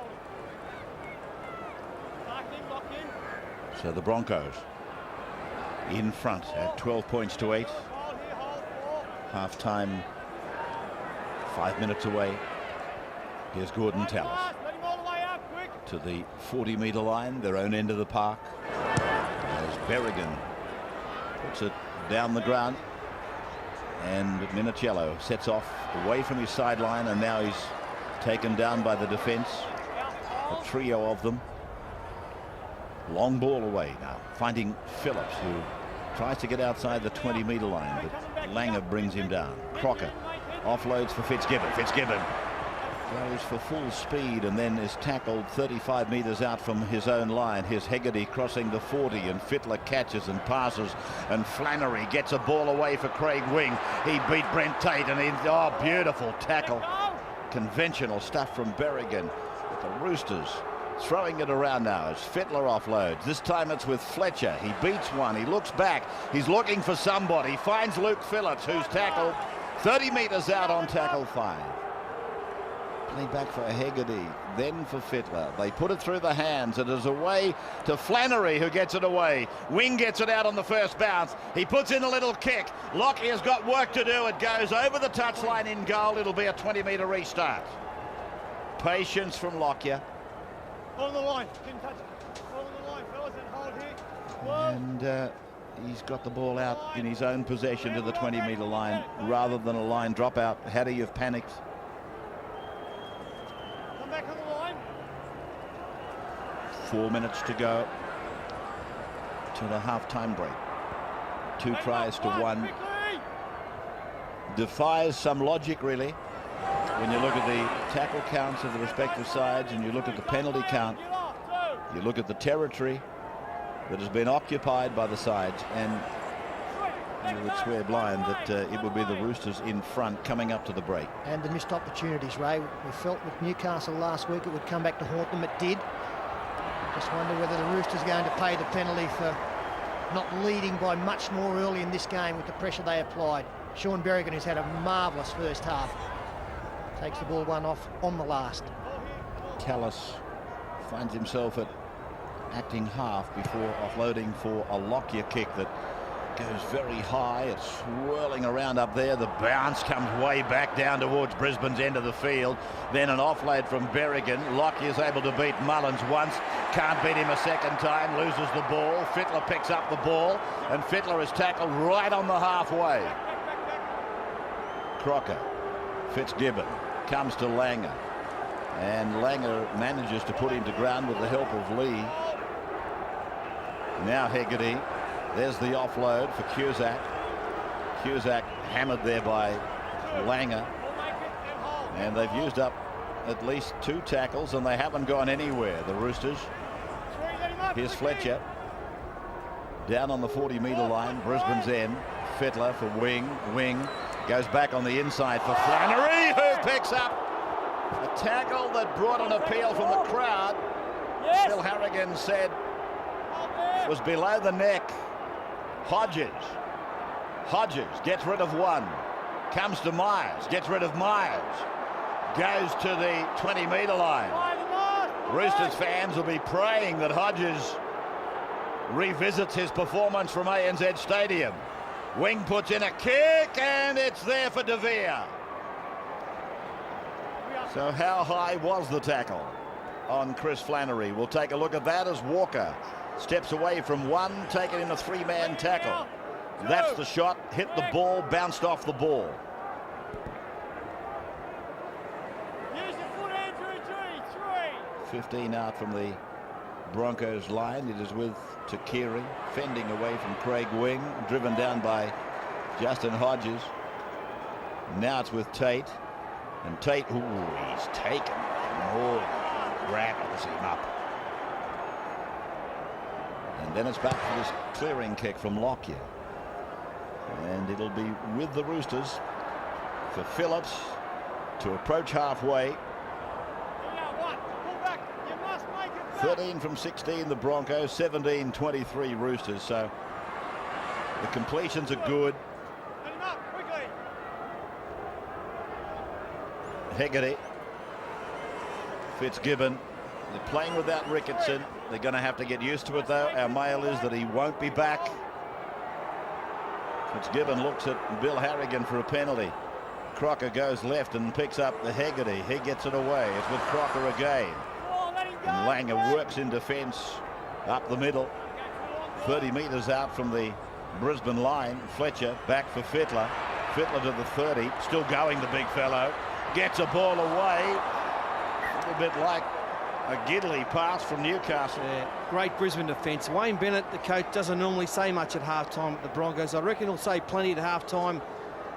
So the Broncos in front at 12 points to 8. Half time 5 minutes away. Here's Gordon Tallis to the 40-metre line, their own end of the park, as Berrigan puts it down the ground, and Minichiello sets off away from his sideline, and now he's taken down by the defence, a trio of them. Long ball away now, finding Phillips, who tries to get outside the 20-metre line, but Langer brings him down. Crocker offloads for Fitzgibbon. Fitzgibbon goes for full speed and then is tackled 35 metres out from his own line. Here's Hegarty crossing the 40, and Fittler catches and passes, and Flannery gets a ball away for Craig Wing. He beat Brent Tate, and oh, beautiful tackle. Conventional stuff from Berrigan. But the Roosters throwing it around now as Fittler offloads. This time it's with Fletcher. He beats one. He looks back. He's looking for somebody. Finds Luke Phillips, who's tackled 30 metres out on tackle 5. Play back for Hegarty, then for Fittler. They put it through the hands. It is away to Flannery, who gets it away. Wing gets it out on the first bounce. He puts in a little kick. Lockyer's got work to do. It goes over the touchline in goal. It'll be a 20-metre restart. Patience from Lockyer. On the line, didn't touch it. On the line, fellas, and hold here. And he's got the ball out in his own possession to the 20-metre line rather than a line dropout. Hattie, you've panicked. Come back on the line. 4 minutes to go to the half-time break. 2 tries to 1. Defies some logic, really, when you look at the tackle counts of the respective sides and you look at the penalty count. You look at the territory that has been occupied by the sides, and you would swear blind that it would be the Roosters in front coming up to the break. And the missed opportunities, Ray. We felt with Newcastle last week it would come back to haunt them. It did. Just wonder whether the Roosters are going to pay the penalty for not leading by much more early in this game with the pressure they applied. Sean Berrigan, who's had a marvellous first half, takes the ball one off on the last. Tallis finds himself at acting half before offloading for a Lockyer kick that goes very high. It's swirling around up there. The bounce comes way back down towards Brisbane's end of the field. Then an offload from Berrigan. Lockyer's able to beat Mullins once. Can't beat him a second time. Loses the ball. Fittler picks up the ball, and Fittler is tackled right on the halfway. Crocker. Fitzgibbon comes to Langer, and Langer manages to put him to ground with the help of Lee. Now Hegarty. There's the offload for Cusack. Cusack hammered there by Langer, and they've used up at least 2 tackles, and they haven't gone anywhere, the Roosters. Here's Fletcher down on the 40-metre line, Brisbane's end. Fittler for Wing. Wing goes back on the inside for Flannery, who picks up a tackle that brought an appeal from the crowd. Phil Harrigan said it was below the neck. Hodges gets rid of one, comes to Myers, gets rid of Myers, goes to the 20-metre line. Roosters fans will be praying that Hodges revisits his performance from ANZ Stadium. Wing puts in a kick, and it's there for De Vere. So how high was the tackle on Chris Flannery? We'll take a look at that as Walker steps away from one, taken in a 3-man tackle. That's the shot, hit the ball, bounced off the ball. Use your foot, Andrew. 3. 15 out from the Broncos line. It is with Takiri, fending away from Craig Wing, driven down by Justin Hodges. Now it's with Tate, and Tate, ooh, he's taken more, rattles him up. And then it's back for this clearing kick from Lockyer, and it'll be with the Roosters for Phillips to approach halfway. 13 from 16 the Broncos, 17-23 Roosters, so the completions are good. Hegarty, Fitzgibbon, they're playing without Ricketson. They're going to have to get used to it though. Our mail is that he won't be back. Fitzgibbon looks at Bill Harrigan for a penalty. Crocker goes left and picks up the Hegarty. He gets it away. It's with Crocker again. And Langer works in defence up the middle. 30 metres out from the Brisbane line. Fletcher back for Fittler. Fittler to the 30. Still going, the big fellow. Gets a ball away. A little bit like a Gidley pass from Newcastle. Yeah, great Brisbane defence. Wayne Bennett, the coach, doesn't normally say much at halftime at the Broncos. I reckon he'll say plenty at halftime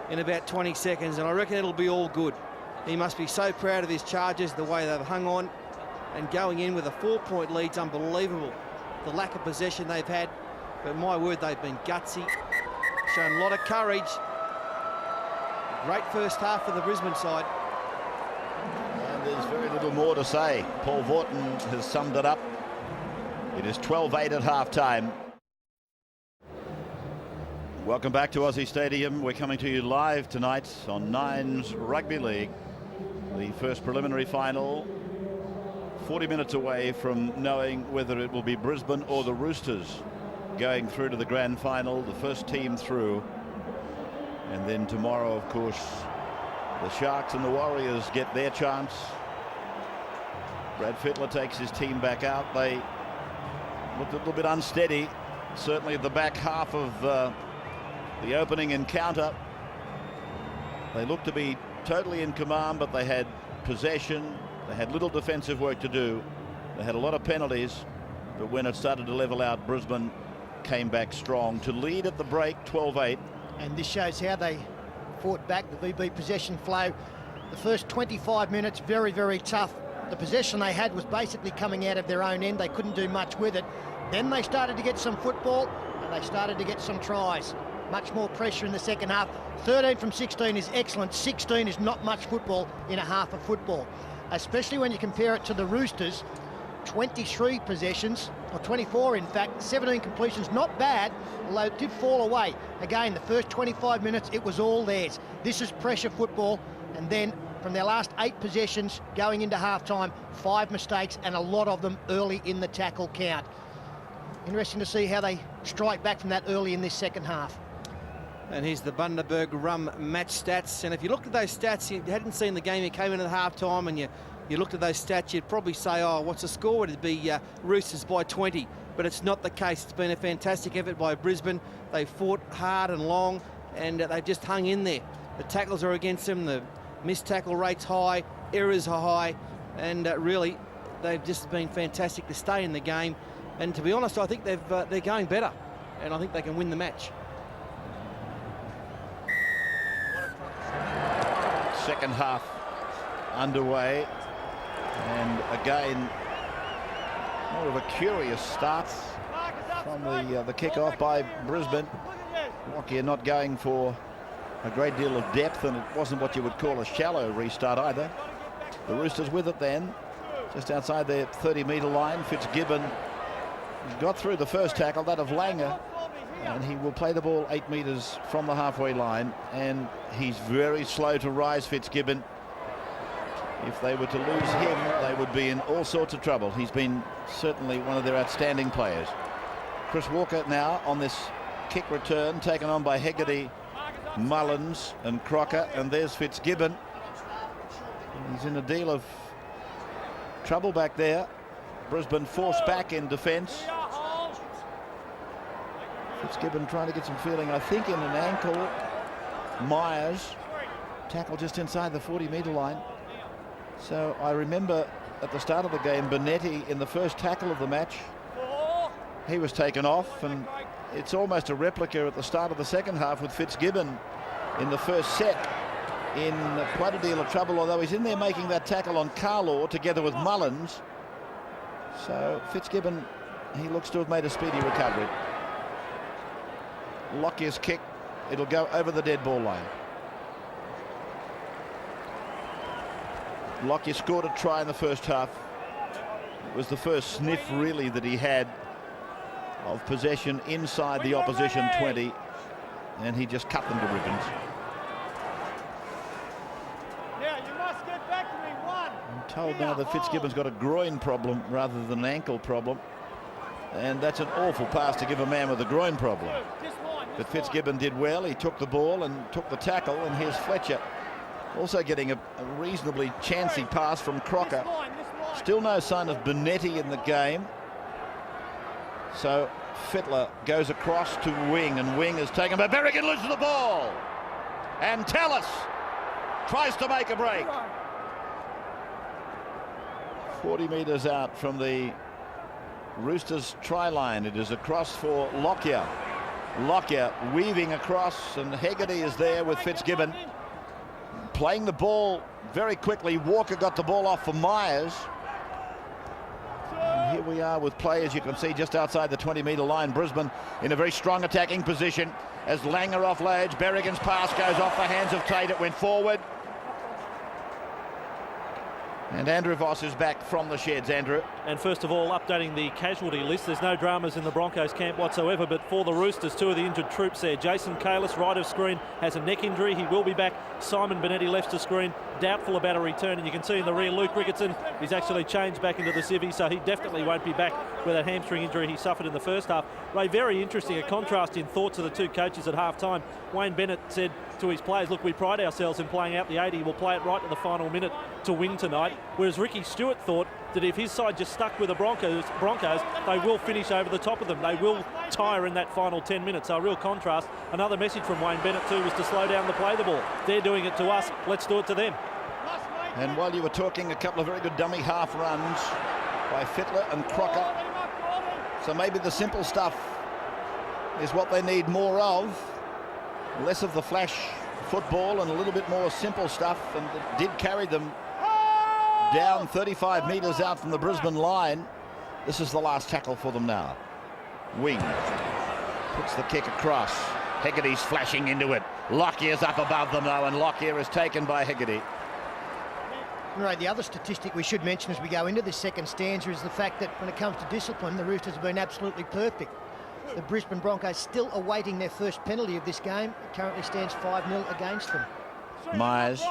in about 20 seconds, and I reckon it'll be all good. He must be so proud of his Chargers, the way they've hung on, and going in with a 4-point lead's unbelievable. The lack of possession they've had, but my word, they've been gutsy, shown a lot of courage. Great first half for the Brisbane side. And there's very little more to say. Paul Vaughton has summed it up. It is 12-8 at half-time. Welcome back to Aussie Stadium. We're coming to you live tonight on Nines Rugby League. The first preliminary final, 40 minutes away from knowing whether it will be Brisbane or the Roosters going through to the grand final, the first team through. And then tomorrow, of course, the Sharks and the Warriors get their chance. Brad Fittler takes his team back out. They looked a little bit unsteady, certainly at the back half of the opening encounter. They looked to be totally in command, but they had possession. They had little defensive work to do. They had a lot of penalties, but when it started to level out, Brisbane came back strong to lead at the break, 12-8. And this shows how they fought back the VB possession flow. The first 25 minutes, very, very tough. The possession they had was basically coming out of their own end. They couldn't do much with it. Then they started to get some football, and they started to get some tries. Much more pressure in the second half. 13 from 16 is excellent. 16 is not much football in a half of football, especially when you compare it to the Roosters. 23 possessions, or 24 in fact, 17 completions, not bad, although it did fall away. Again, the first 25 minutes, it was all theirs. This is pressure football, and then from their last 8 possessions going into halftime, 5 mistakes, and a lot of them early in the tackle count. Interesting to see how they strike back from that early in this second half. And here's the Bundaberg Rum match stats. And if you looked at those stats, you hadn't seen the game, you came in at halftime and you looked at those stats, you'd probably say, oh, what's the score? It'd be Roosters by 20. But it's not the case. It's been a fantastic effort by Brisbane. They fought hard and long, and they've just hung in there. The tackles are against them. The missed tackle rate's high. Errors are high. And really, they've just been fantastic to stay in the game. And to be honest, I think they're going better. And I think they can win the match. Second half underway, and again more of a curious start from the kick-off by Brisbane. Lockyer not going for a great deal of depth, and it wasn't what you would call a shallow restart either. The Roosters with it then, just outside their 30-metre line. Fitzgibbon got through the first tackle, that of Langer, and he will play the ball 8 metres from the halfway line, and he's very slow to rise, Fitzgibbon. If they were to lose him, they would be in all sorts of trouble. He's been certainly one of their outstanding players. Chris Walker now on this kick return, taken on by Hegarty, Mullins and Crocker, and there's Fitzgibbon. He's in a deal of trouble back there. Brisbane forced back in defence. Fitzgibbon trying to get some feeling, I think, in an ankle. Myers tackle just inside the 40-metre line. So I remember at the start of the game, Bonetti, in the first tackle of the match, he was taken off, and it's almost a replica at the start of the second half with Fitzgibbon in the first set in quite a deal of trouble, although he's in there making that tackle on Carlaw together with Mullins. So Fitzgibbon, he looks to have made a speedy recovery. Lockyer's kick, it'll go over the dead ball line. Lockyer scored a try in the first half. It was the first sniff really that he had of possession inside the opposition 20, and he just cut them to ribbons. Now you must get back to me. One. I'm told now that Fitzgibbon's got a groin problem rather than an ankle problem, and that's an awful pass to give a man with a groin problem. But Fitzgibbon did well. He took the ball and took the tackle, and here's Fletcher also getting a reasonably chancy pass from Crocker. Still no sign of Bonetti in the game. So Fittler goes across to Wing, and Wing is taken, but Berrigan loses the ball. And Tallis tries to make a break. 40 metres out from the Roosters try line. It is across for Lockyer. Lockyer weaving across, and Hegarty is there with Fitzgibbon. Playing the ball very quickly. Walker got the ball off for Myers. And here we are with play, as you can see, just outside the 20-metre line. Brisbane in a very strong attacking position as Langer offloads. Berrigan's pass goes off the hands of Tate. It went forward. And Andrew Voss is back from the sheds. Andrew. And first of all, updating the casualty list. There's no dramas in the Broncos camp whatsoever, but for the Roosters, two of the injured troops there. Jason Kalis, right of screen, has a neck injury. He will be back. Simon Bonetti, left of screen, doubtful about a return. And you can see in the rear, Luke Ricketson, he's actually changed back into the civvy, so he definitely won't be back with a hamstring injury he suffered in the first half. Ray, very interesting, a contrast in thoughts of the two coaches at half-time. Wayne Bennett said to his players, look, we pride ourselves in playing out the 80. We'll play it right to the final minute to win tonight. Whereas Ricky Stewart thought that if his side just stuck with the Broncos, they will finish over the top of them. They will tire in that final 10 minutes. So a real contrast. Another message from Wayne Bennett too was to slow down the play the ball. They're doing it to us. Let's do it to them. And while you were talking, a couple of very good dummy half runs by Fittler and Crocker. So maybe the simple stuff is what they need more of. Less of the flash football and a little bit more simple stuff, and it did carry them down 35 metres out from the Brisbane line. This is the last tackle for them now. Wing puts the kick across. Hegarty's flashing into it. Lockyer's up above them though, and Lockyer is taken by Hegarty. Right, the other statistic we should mention as we go into this second stanza is the fact that when it comes to discipline, the Roosters have been absolutely perfect. The Brisbane Broncos still awaiting their first penalty of this game. It currently stands 5-0 against them. Myers.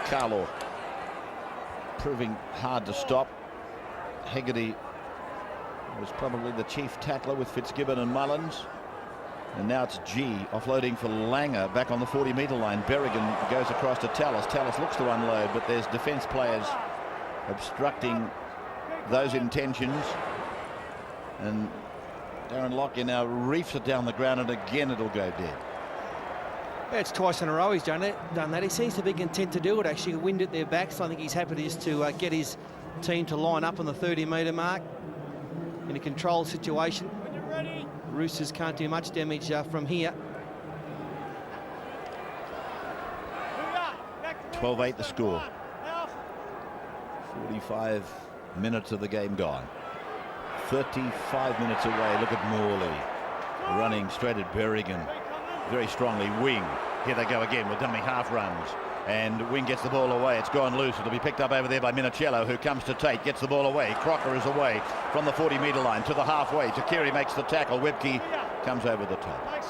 Carlaw proving hard to stop. Hegarty was probably the chief tackler with Fitzgibbon and Mullins. And now it's G offloading for Langer back on the 40-metre line. Berrigan goes across to Tallis. Tallis looks to unload, but there's defence players obstructing those intentions. And Darren Lockyer now reefs it down the ground, and again it'll go dead. Yeah, it's twice in a row he's done that. He seems to be content to do it, actually. Wind at their backs. I think he's happy just to get his team to line up on the 30-metre mark in a controlled situation. Roosters can't do much damage from here. 12-8 the score. 45 minutes of the game gone. 35 minutes away. Look at Morley running straight at Berrigan very strongly. Wing, here they go again with dummy half runs, and Wing gets the ball away. It's gone loose. It'll be picked up over there by Minicello, who comes to Tate, gets the ball away. Crocker is away from the 40-metre line to the halfway. Takiri makes the tackle. Webke comes over the top.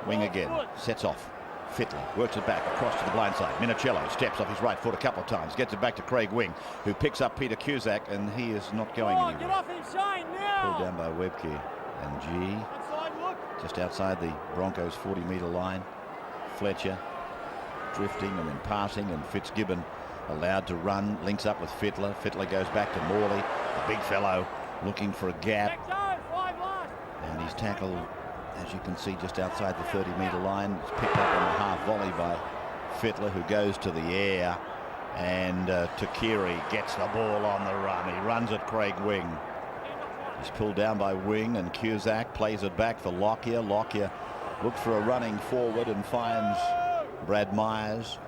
Wing again sets off. Fittler works it back across to the blind side. Minicello steps off his right foot a couple of times, gets it back to Craig Wing, who picks up Peter Cusack, and he is not going anywhere. Get off him, Shane, now. Pulled down by Webke, and G just outside the Broncos 40-metre line. Fletcher drifting and then passing, and Fitzgibbon allowed to run, links up with Fittler. Fittler goes back to Morley, a big fellow looking for a gap, and he's tackled as you can see, just outside the 30-metre line. It's picked up on a half volley by Fittler, who goes to the air, and Takiri gets the ball on the run. He runs at Craig Wing. He's pulled down by Wing, and Cusack plays it back for Lockyer. Lockyer looks for a running forward and finds Brad Myers.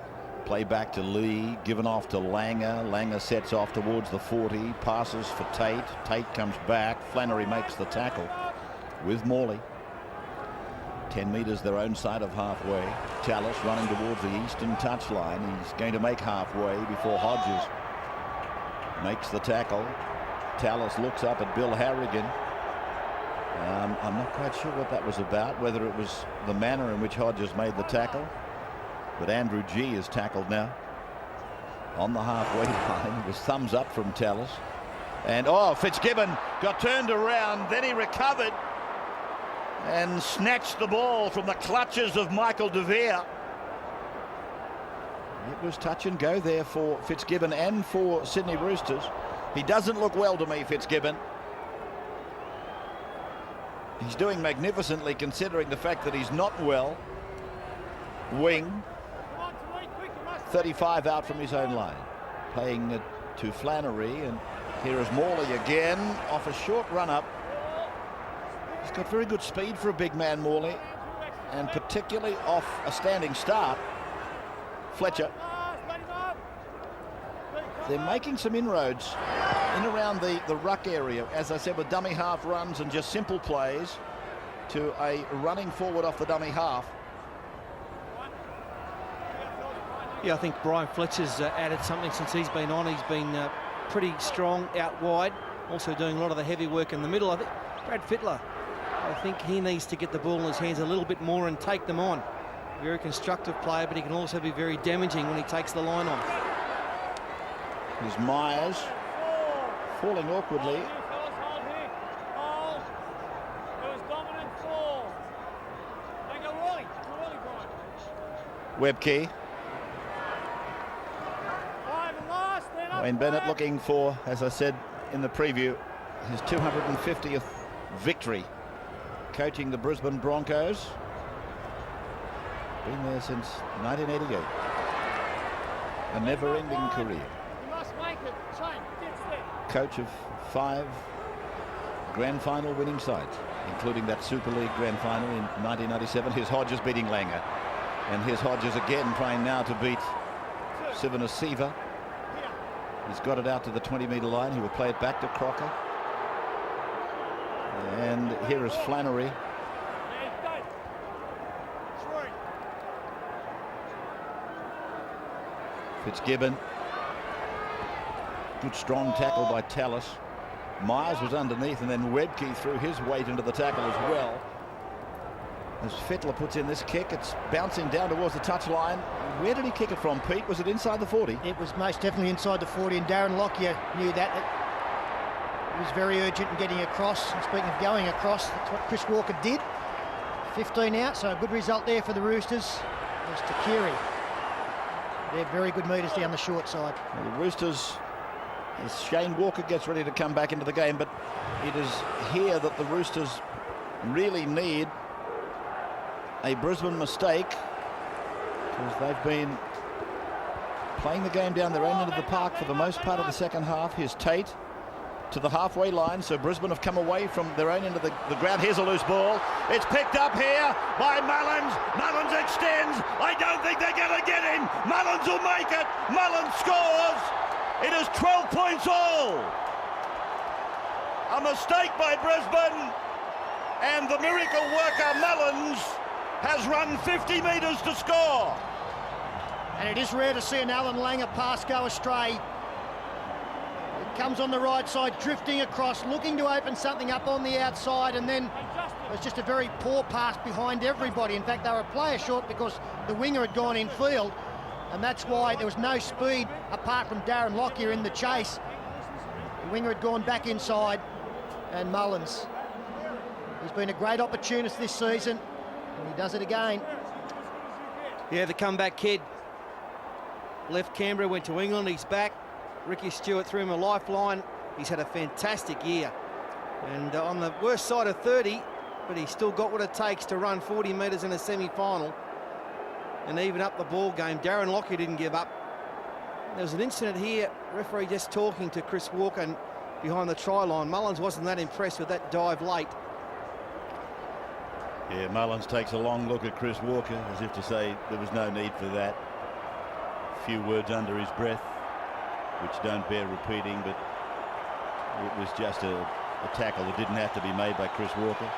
Play back to Lee, given off to Langer. Langer sets off towards the 40, passes for Tate. Tate comes back. Flannery makes the tackle with Morley. 10 metres their own side of halfway. Tallis running towards the eastern touchline. He's going to make halfway before Hodges makes the tackle. Tallis looks up at Bill Harrigan. I'm not quite sure what that was about, whether it was the manner in which Hodges made the tackle. But Andrew G is tackled now on the halfway line. It was thumbs up from Tallis. And Fitzgibbon got turned around, then he recovered and snatched the ball from the clutches of Michael De Vere. It was touch and go there for Fitzgibbon and for Sydney Roosters. He doesn't look well to me, Fitzgibbon. He's doing magnificently considering the fact that he's not well. Wing, 35 out from his own line, playing to Flannery, and here is Morley again off a short run up. He's got very good speed for a big man, Morley, and particularly off a standing start. Fletcher. They're making some inroads in around the ruck area, as I said, with dummy half runs and just simple plays to a running forward off the dummy half. Yeah, I think Brian Fletcher's added something since he's been on. He's been pretty strong out wide, also doing a lot of the heavy work in the middle. I think Brad Fittler, I think he needs to get the ball in his hands a little bit more and take them on. Very constructive player, but he can also be very damaging when he takes the line on. Here's Myers falling awkwardly. Webkey. Wayne Bennett looking for, as I said in the preview, his 250th victory coaching the Brisbane Broncos. Been there since 1988. A never-ending career. Coach of 5 grand final winning sides, including that Super League grand final in 1997. Here's Hodges beating Langer. And here's Hodges again trying now to beat Sivanasiva. He's got it out to the 20-metre line. He will play it back to Crocker. And here is Flannery. Fitzgibbon. Good strong tackle by Tallis. Myers was underneath, and then Webkey threw his weight into the tackle as well. As Fittler puts in this kick, it's bouncing down towards the touchline. Where did he kick it from, Pete? Was it inside the 40? It was most definitely inside the 40, and Darren Lockyer knew that. He was very urgent in getting across. And speaking of going across, that's what Chris Walker did. 15 out, so a good result there for the Roosters. There's Takiri. They're very good metres down the short side. Well, the Roosters, as Shane Walker gets ready to come back into the game, but it is here that the Roosters really need a Brisbane mistake, because they've been playing the game down their own end of the park for the most part of the second half. Here's Tate to the halfway line, so Brisbane have come away from their own end of the ground. Here's a loose ball. It's picked up here by Mullins. Mullins extends. I don't think they're going to get him. Mullins will make it. Mullins scores. It is 12 points all. A mistake by Brisbane, and the miracle worker Mullins has run 50 metres to score. And it is rare to see an Alan Langer pass go astray. It comes on the right side, drifting across, looking to open something up on the outside, and then it was just a very poor pass behind everybody. In fact, they were a player short because the winger had gone in field, and that's why there was no speed apart from Darren Lockyer in the chase. The winger had gone back inside, and Mullins, he's been a great opportunist this season, and he does it again. Yeah, the comeback kid. Left Canberra, went to England, he's back. Ricky Stewart threw him a lifeline. He's had a fantastic year. And on the worst side of 30, but he's still got what it takes to run 40 metres in a semi-final and even up the ball game. Darren Lockyer didn't give up. There was an incident here, referee just talking to Chris Walker and behind the try line. Mullins wasn't that impressed with that dive late. Yeah, Mullins takes a long look at Chris Walker as if to say there was no need for that. A few words under his breath, which don't bear repeating, but it was just a tackle that didn't have to be made by Chris Walker.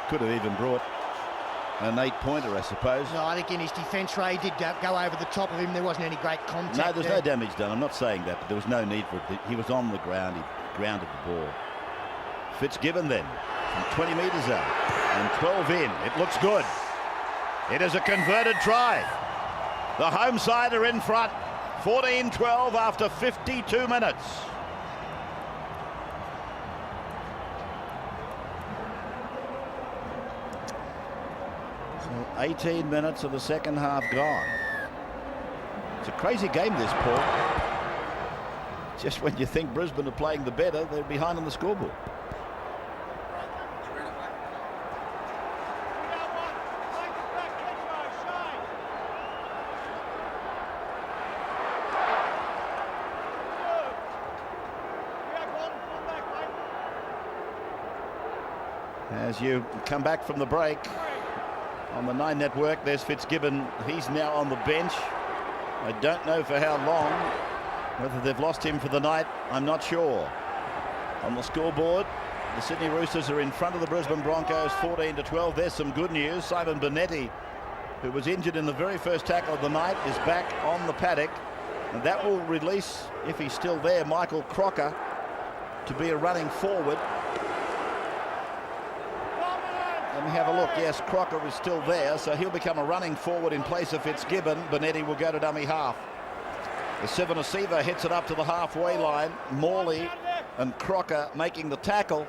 Could have even brought an 8-pointer, I suppose. No, I think in his defence, Ray did go over the top of him. There wasn't any great contact. No, there's there. no damage done. I'm not saying that, but there was no need for it. He was on the ground. He grounded the ball. Fitzgibbon then from 20 metres out and 12 in. It looks good. It is a converted try. The home side are in front. 14-12 after 52 minutes. So 18 minutes of the second half gone. It's a crazy game, this, Paul. Just when you think Brisbane are playing the better, they're behind on the scoreboard. As you come back from the break on the 9 Network, there's Fitzgibbon. He's now on the bench. I don't know for how long. Whether they've lost him for the night, I'm not sure. On the scoreboard, the Sydney Roosters are in front of the Brisbane Broncos, 14-12. There's some good news. Simon Bonetti, who was injured in the very first tackle of the night, is back on the paddock. And that will release, if he's still there, Michael Crocker to be a running forward. Let me have a look. Yes, Crocker is still there, so he'll become a running forward in place of Fitzgibbon. Bonetti will go to dummy half. The Sivanasiva hits it up to the halfway line. Morley and Crocker making the tackle.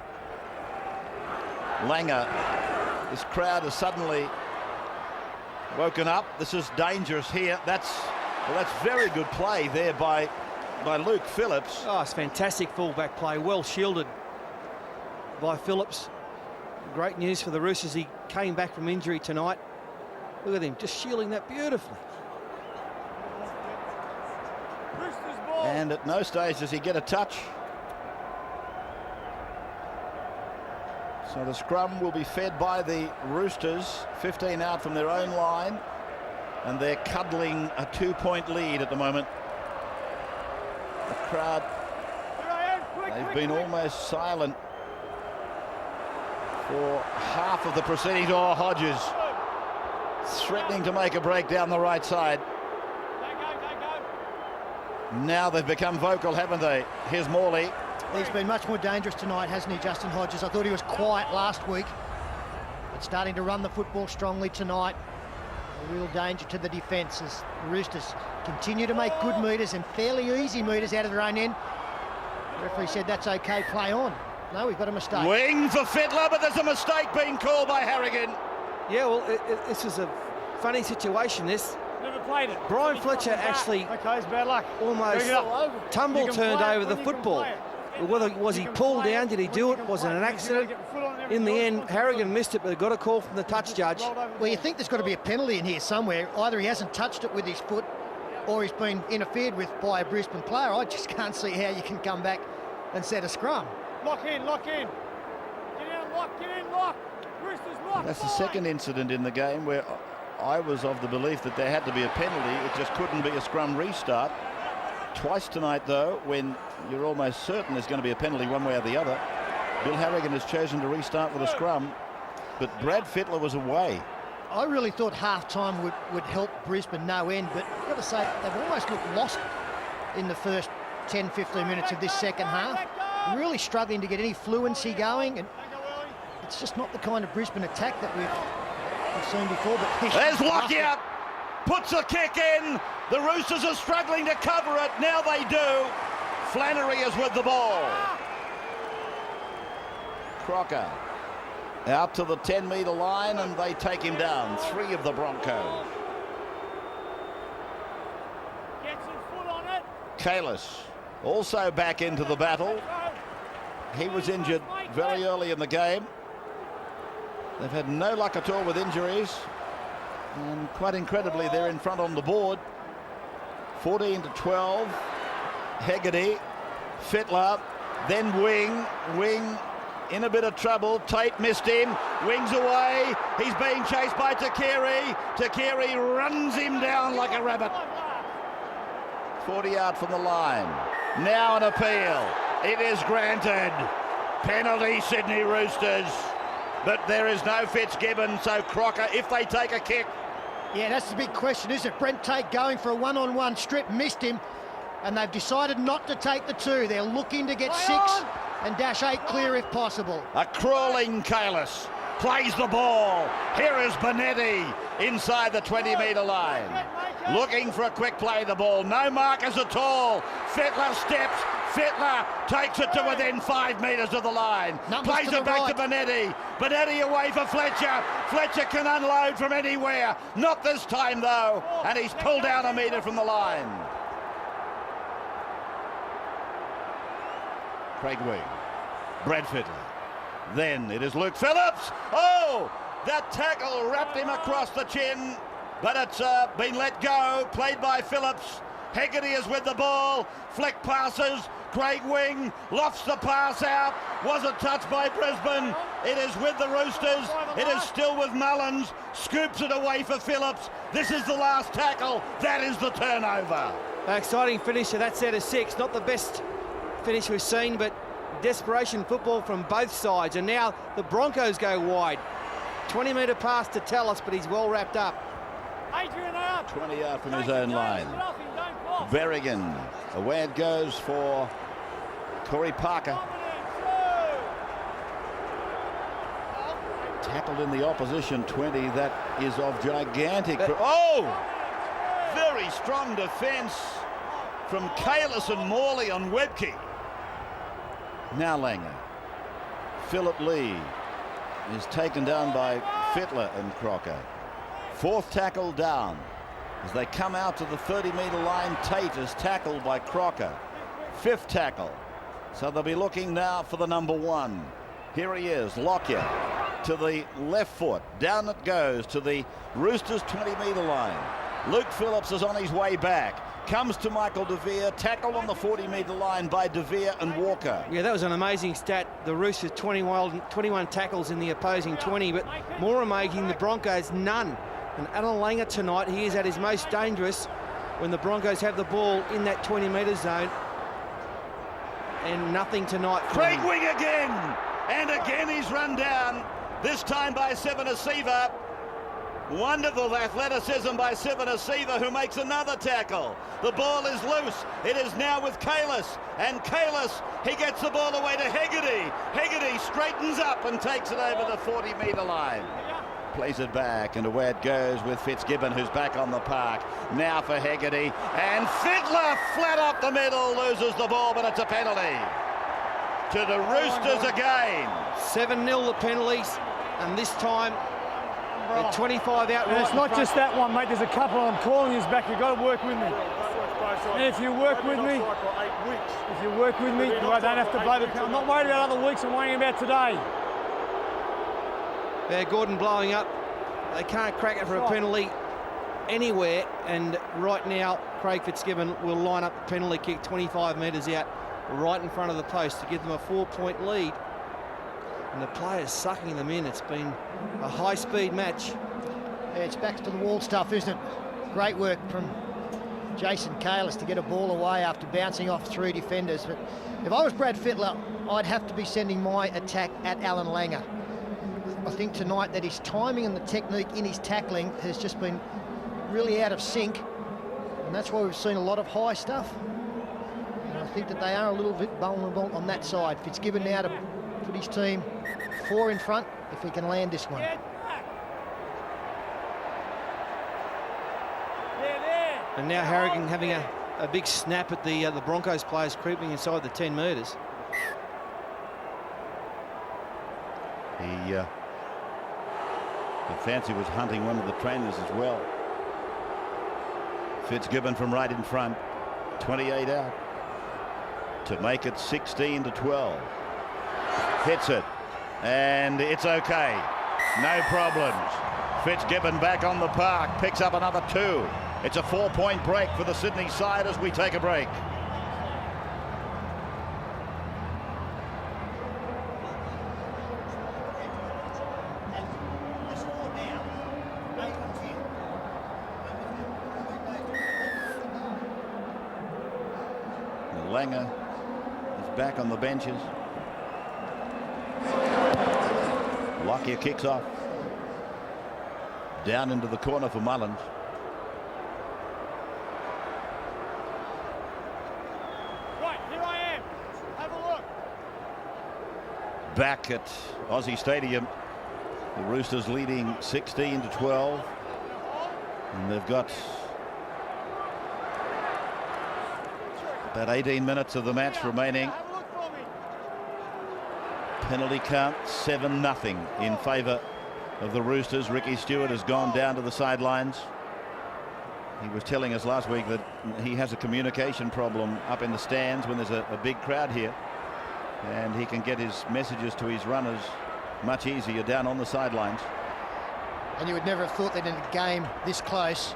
Langer. This crowd has suddenly woken up. This is dangerous here. That's very good play there by Luke Phillips. Oh, it's fantastic fullback play. Well shielded by Phillips. Great news for the Roosters. He came back from injury tonight. Look at him, just shielding that beautifully. And at no stage does he get a touch. So the scrum will be fed by the Roosters. 15 out from their own line. And they're cuddling a 2-point lead at the moment. The crowd, they've been almost silent for half of the proceedings. Oh, Hodges threatening to make a break down the right side. Now they've become vocal, haven't they? Here's Morley. He's been much more dangerous tonight, hasn't he, Justin Hodges? I thought he was quiet last week, but starting to run the football strongly tonight. A real danger to the defence as the Roosters continue to make good metres and fairly easy metres out of their own end. The referee said that's okay, play on. No, we've got a mistake. Wing for Fittler, but there's a mistake being called by Harrigan. Yeah, well, this is a funny situation, this. Never played it. Brian Fletcher actually okay, it's bad luck. almost tumble turned over the football. Whether was he pulled down, did he do it, was it an accident? In the end, Harrigan missed it, but got a call from the touch judge. Well, you think there's got to be a penalty in here somewhere. Either he hasn't touched it with his foot or he's been interfered with by a Brisbane player. I just can't see how you can come back and set a scrum. Lock in, lock in. Get in, lock, get in, lock. Roosters lock. That's the second incident in the game where I was of the belief that there had to be a penalty. It just couldn't be a scrum restart. Twice tonight, though, when you're almost certain there's going to be a penalty one way or the other, Bill Harrigan has chosen to restart with a scrum, but Brad Fittler was away. I really thought half-time would help Brisbane no end, but I've got to say, they've almost looked lost in the first 10-15 minutes of this second half. Really struggling to get any fluency going, and it's just not the kind of Brisbane attack that we've seen before. But there's Lockyer, puts a kick in. The Roosters are struggling to cover it. Now they do. Flannery is with the ball. Crocker out to the 10-metre line, and they take him down. 3 of the Broncos. Get some foot on it. Kalis also back into the battle. He was injured very early in the game. They've had no luck at all with injuries, and quite incredibly they're in front on the board. 14-12. Hegarty, Fittler, then Wing in a bit of trouble. Tate missed him, wings away, he's being chased by Takiri. Takiri runs him down like a rabbit. 40 out from the line. Now an appeal. It is granted. Penalty, Sydney Roosters. But there is no Fitzgibbon, so Crocker, if they take a kick. Yeah, that's the big question, isn't it? Brent Tate going for a one-on-one strip, missed him, and they've decided not to take the 2. They're looking to get 6 and dash 8 clear if possible. A crawling Kalis plays the ball. Here is Bonetti inside the 20-metre line. Looking for a quick play the ball. No markers at all. Fittler steps. Fittler takes it to within 5 metres of the line. Plays it back to Bonetti. Bonetti away for Fletcher. Fletcher can unload from anywhere. Not this time though. And he's pulled down a metre from the line. Craig Wing. Brad Fittler. Then it is Luke Phillips. Oh! That tackle wrapped him across the chin. But it's been let go. Played by Phillips. Hegarty is with the ball. Fleck passes. Craig Wing lofts the pass out. Wasn't touched by Brisbane. It is with the Roosters. It is still with Mullins. Scoops it away for Phillips. This is the last tackle. That is the turnover. Exciting finish to that set of 6. Not the best finish we've seen, but desperation football from both sides. And now the Broncos go wide. 20-metre pass to Tallis, but he's well wrapped up. 20 out from his own line. Berrigan. Away it goes for Corey Parker. Tackled in the opposition 20. That is of gigantic... Oh! Very strong defence from Kalis and Morley on Webke. Now Langer. Philip Lee is taken down by Fittler and Crocker. 4th tackle down. As they come out to the 30-metre line, Tate is tackled by Crocker. 5th tackle. So they'll be looking now for the number 1. Here he is, Lockyer, to the left foot. Down it goes to the Roosters 20-metre line. Luke Phillips is on his way back. Comes to Michael DeVere, tackled on the 40-metre line by DeVere and Walker. Yeah, that was an amazing stat. The Roosters 21 tackles in the opposing 20, but more amazing, the Broncos none. And Alan Langer tonight, he is at his most dangerous when the Broncos have the ball in that 20-metre zone. And nothing tonight. Craig Wing again! And again he's run down, this time by Sivana Siva. Wonderful athleticism by Sivana Siva, who makes another tackle. The ball is loose. It is now with Kalis. And Kalis, he gets the ball away to Hegarty. Hegarty straightens up and takes it over the 40-metre line. Plays it back, and away it goes with Fitzgibbon, who's back on the park. Now for Hegarty, and Fittler flat up the middle, loses the ball, but it's a penalty. To the Roosters again. 7-0 the penalties, and this time at 25 out. And it's not just that one, mate. There's a couple I'm calling you back. You've got to work with me. And if you work with me, I don't have to blow the penalty. I'm not worried about other weeks, I'm worrying about today. Gordon blowing up. They can't crack it for a penalty anywhere, and right now Craig Fitzgibbon will line up the penalty kick 25 metres out right in front of the post to give them a 4-point lead, and the players sucking them in. It's been a high-speed match. Yeah, it's back to the wall stuff, isn't it? Great work from Jason Kalis to get a ball away after bouncing off 3 defenders. But if I was Brad Fittler, I'd have to be sending my attack at Alan Langer. I think tonight that his timing and the technique in his tackling has just been really out of sync, and that's why we've seen a lot of high stuff. And I think that they are a little bit vulnerable on that side. Fitzgibbon now to put his team 4 in front if he can land this one. And now Harrigan having a big snap at the Broncos players creeping inside the 10 metres. The fancy was hunting one of the trainers as well. Fitzgibbon from right in front, 28 out to make it 16-12. Hits it, and it's okay. No problems. Fitzgibbon back on the park, picks up another 2. It's a 4-point break for the Sydney side as we take a break. Langer is back on the benches. Lockyer kicks off. Down into the corner for Mullins. Right, here I am. Have a look. Back at Aussie Stadium, the Roosters leading 16-12. And they've got about 18 minutes of the match remaining. Have a look for me. Penalty count 7-0 in favour of the Roosters. Ricky Stewart has gone down to the sidelines. He was telling us last week that he has a communication problem up in the stands when there's a big crowd here, and he can get his messages to his runners much easier down on the sidelines. And you would never have thought that in a game this close,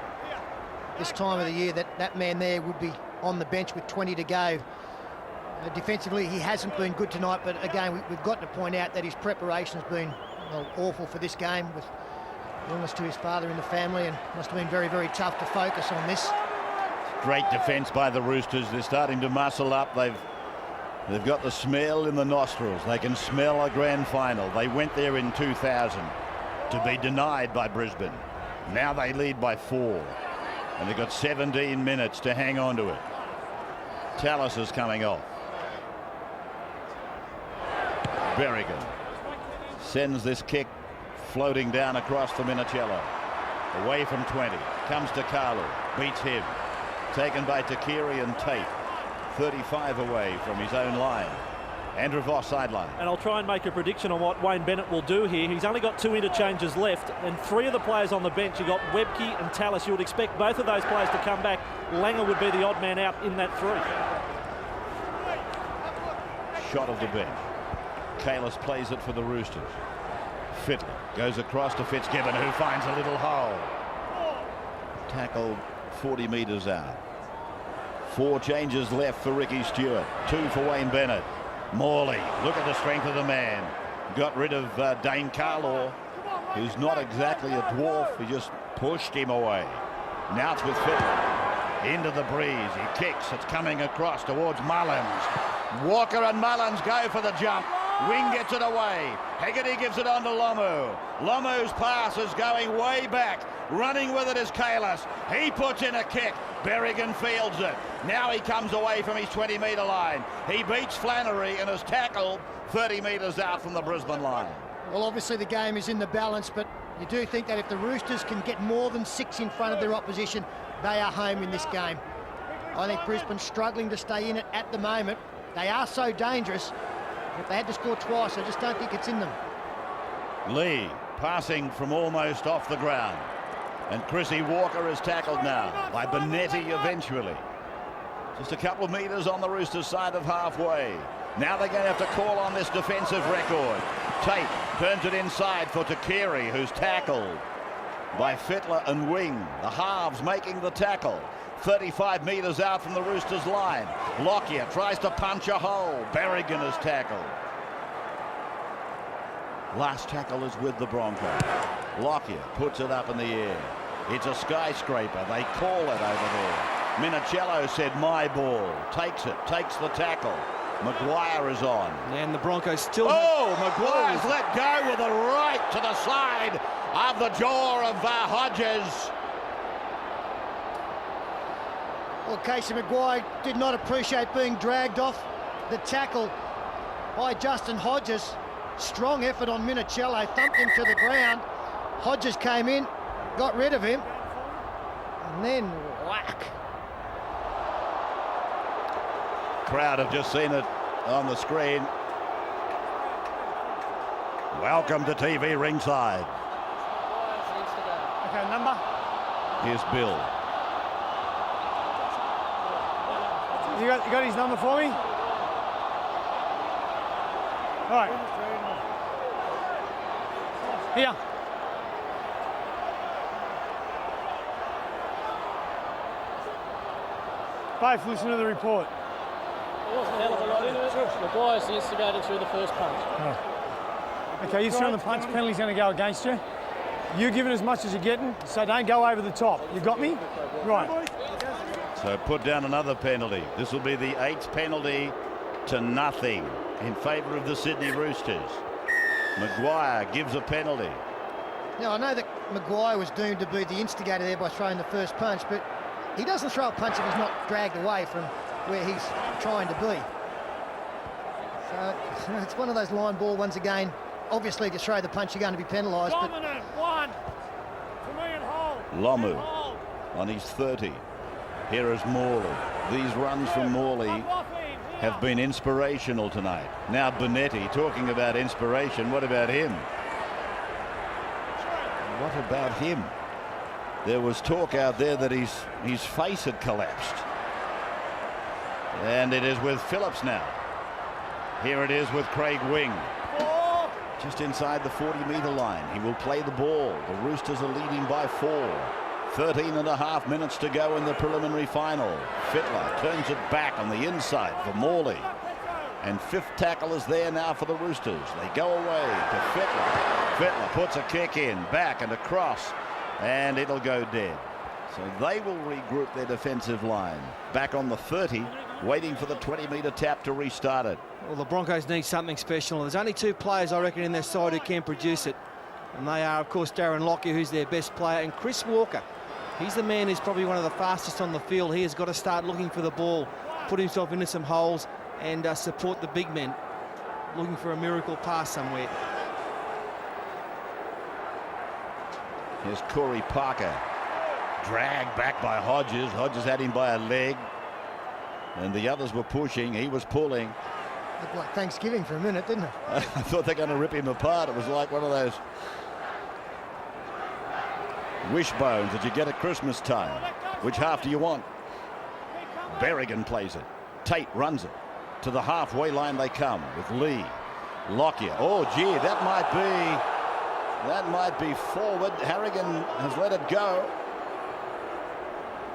this time of the year, that man there would be on the bench with 20 to go. Defensively, he hasn't been good tonight, but again, we've got to point out that his preparation has been awful for this game, with illness to his father in the family, and must have been very, very tough to focus on this. Great defence by the Roosters. They're starting to muscle up. They've got the smell in the nostrils. They can smell a grand final. They went there in 2000 to be denied by Brisbane. Now they lead by 4, and they've got 17 minutes to hang on to it. Tallis is coming off. Berrigan sends this kick floating down across for Minicello. Away from 20. Comes to Carlo. Beats him. Taken by Takiri and Tate. 35 away from his own line. Andrew Voss sideline. And I'll try and make a prediction on what Wayne Bennett will do here. He's only got 2 interchanges left, and 3 of the players on the bench. You've got Webke and Tallis. You would expect both of those players to come back. Langer would be the odd man out in that 3. Shot of the bench. Kalis plays it for the Roosters. Fittler goes across to Fitzgibbon, who finds a little hole. Tackled 40 metres out. 4 changes left for Ricky Stewart. 2 for Wayne Bennett. Morley, look at the strength of the man. Got rid of Dane Carlaw, who's not exactly a dwarf. He just pushed him away. Now it's with Fittler. Into the breeze. He kicks. It's coming across towards Mullins. Walker and Mullins go for the jump. Wing gets it away. Hegarty gives it on to Lomu. Lomu's pass is going way back. Running with it is Kalis. He puts in a kick. Berrigan fields it. Now he comes away from his 20-metre line. He beats Flannery and is tackled 30 metres out from the Brisbane line. Well, obviously the game is in the balance, but you do think that if the Roosters can get more than 6 in front of their opposition, they are home in this game. I think Brisbane's struggling to stay in it at the moment. They are so dangerous. If they had to score twice, I just don't think it's in them. Lee passing from almost off the ground. And Chrissy Walker is tackled now by Benetti eventually. Just a couple of metres on the Roosters side of halfway. Now they're going to have to call on this defensive record. Tate turns it inside for Takiri, who's tackled by Fittler and Wing. The halves making the tackle. 35 metres out from the Roosters line. Lockyer tries to punch a hole. Berrigan is tackled. Last tackle is with the Broncos. Lockyer puts it up in the air. It's a skyscraper. They call it over there. Minicello said, my ball. Takes it, takes the tackle. Maguire is on. And the Broncos still... Maguire's let go with a right to the side of the jaw of Hodges. Well, Casey Maguire did not appreciate being dragged off the tackle by Justin Hodges. Strong effort on Minicello, thumped him to the ground. Hodges came in, got rid of him, and then whack. Crowd have just seen it on the screen. Welcome to TV ringside. Okay, number. Here's Bill. You got his number for me? All right. Here. Both listen to the report. There wasn't a hell of a lot in it. Maguire's the instigator through the first punch. Oh. Okay, you're throwing the punch, penalty's going to go against you. You're giving as much as you're getting, so don't go over the top. You got me? Right. So put down another penalty. This will be the 8th penalty to nothing in favour of the Sydney Roosters. Maguire gives a penalty. Now, I know that Maguire was doomed to be the instigator there by throwing the first punch, but he doesn't throw a punch if he's not dragged away from where he's trying to be. So it's one of those line ball ones again. Obviously, if you throw the punch, you're going to be penalised. Dominant, one. To me and hold. Lomu on his 30. Here is Morley. These runs from Morley have been inspirational tonight. Now Bonetti talking about inspiration. What about him? What about him? There was talk out there that his face had collapsed. And it is with Phillips now. Here it is with Craig Wing. Just inside the 40-metre line. He will play the ball. The Roosters are leading by 4. 13.5 minutes to go in the preliminary final. Fittler turns it back on the inside for Morley. And 5th tackle is there now for the Roosters. They go away to Fittler. Fittler puts a kick in, back and across, and it'll go dead. So they will regroup their defensive line. Back on the 30, waiting for the 20-metre tap to restart it. Well, the Broncos need something special. There's only 2 players, I reckon, in their side who can produce it. And they are, of course, Darren Lockyer, who's their best player, and Chris Walker. He's the man who's probably one of the fastest on the field. He has got to start looking for the ball, put himself into some holes, and support the big men, looking for a miracle pass somewhere. Here's Corey Parker. Dragged back by Hodges. Hodges had him by a leg. And the others were pushing. He was pulling. Looked like Thanksgiving for a minute, didn't it? I thought they're going to rip him apart. It was like one of those wishbones that you get at Christmas time. Which half do you want? Berrigan plays it. Tate runs it. To the halfway line they come with Lee. Lockyer. Oh, gee, that might be forward. Harrigan has let it go.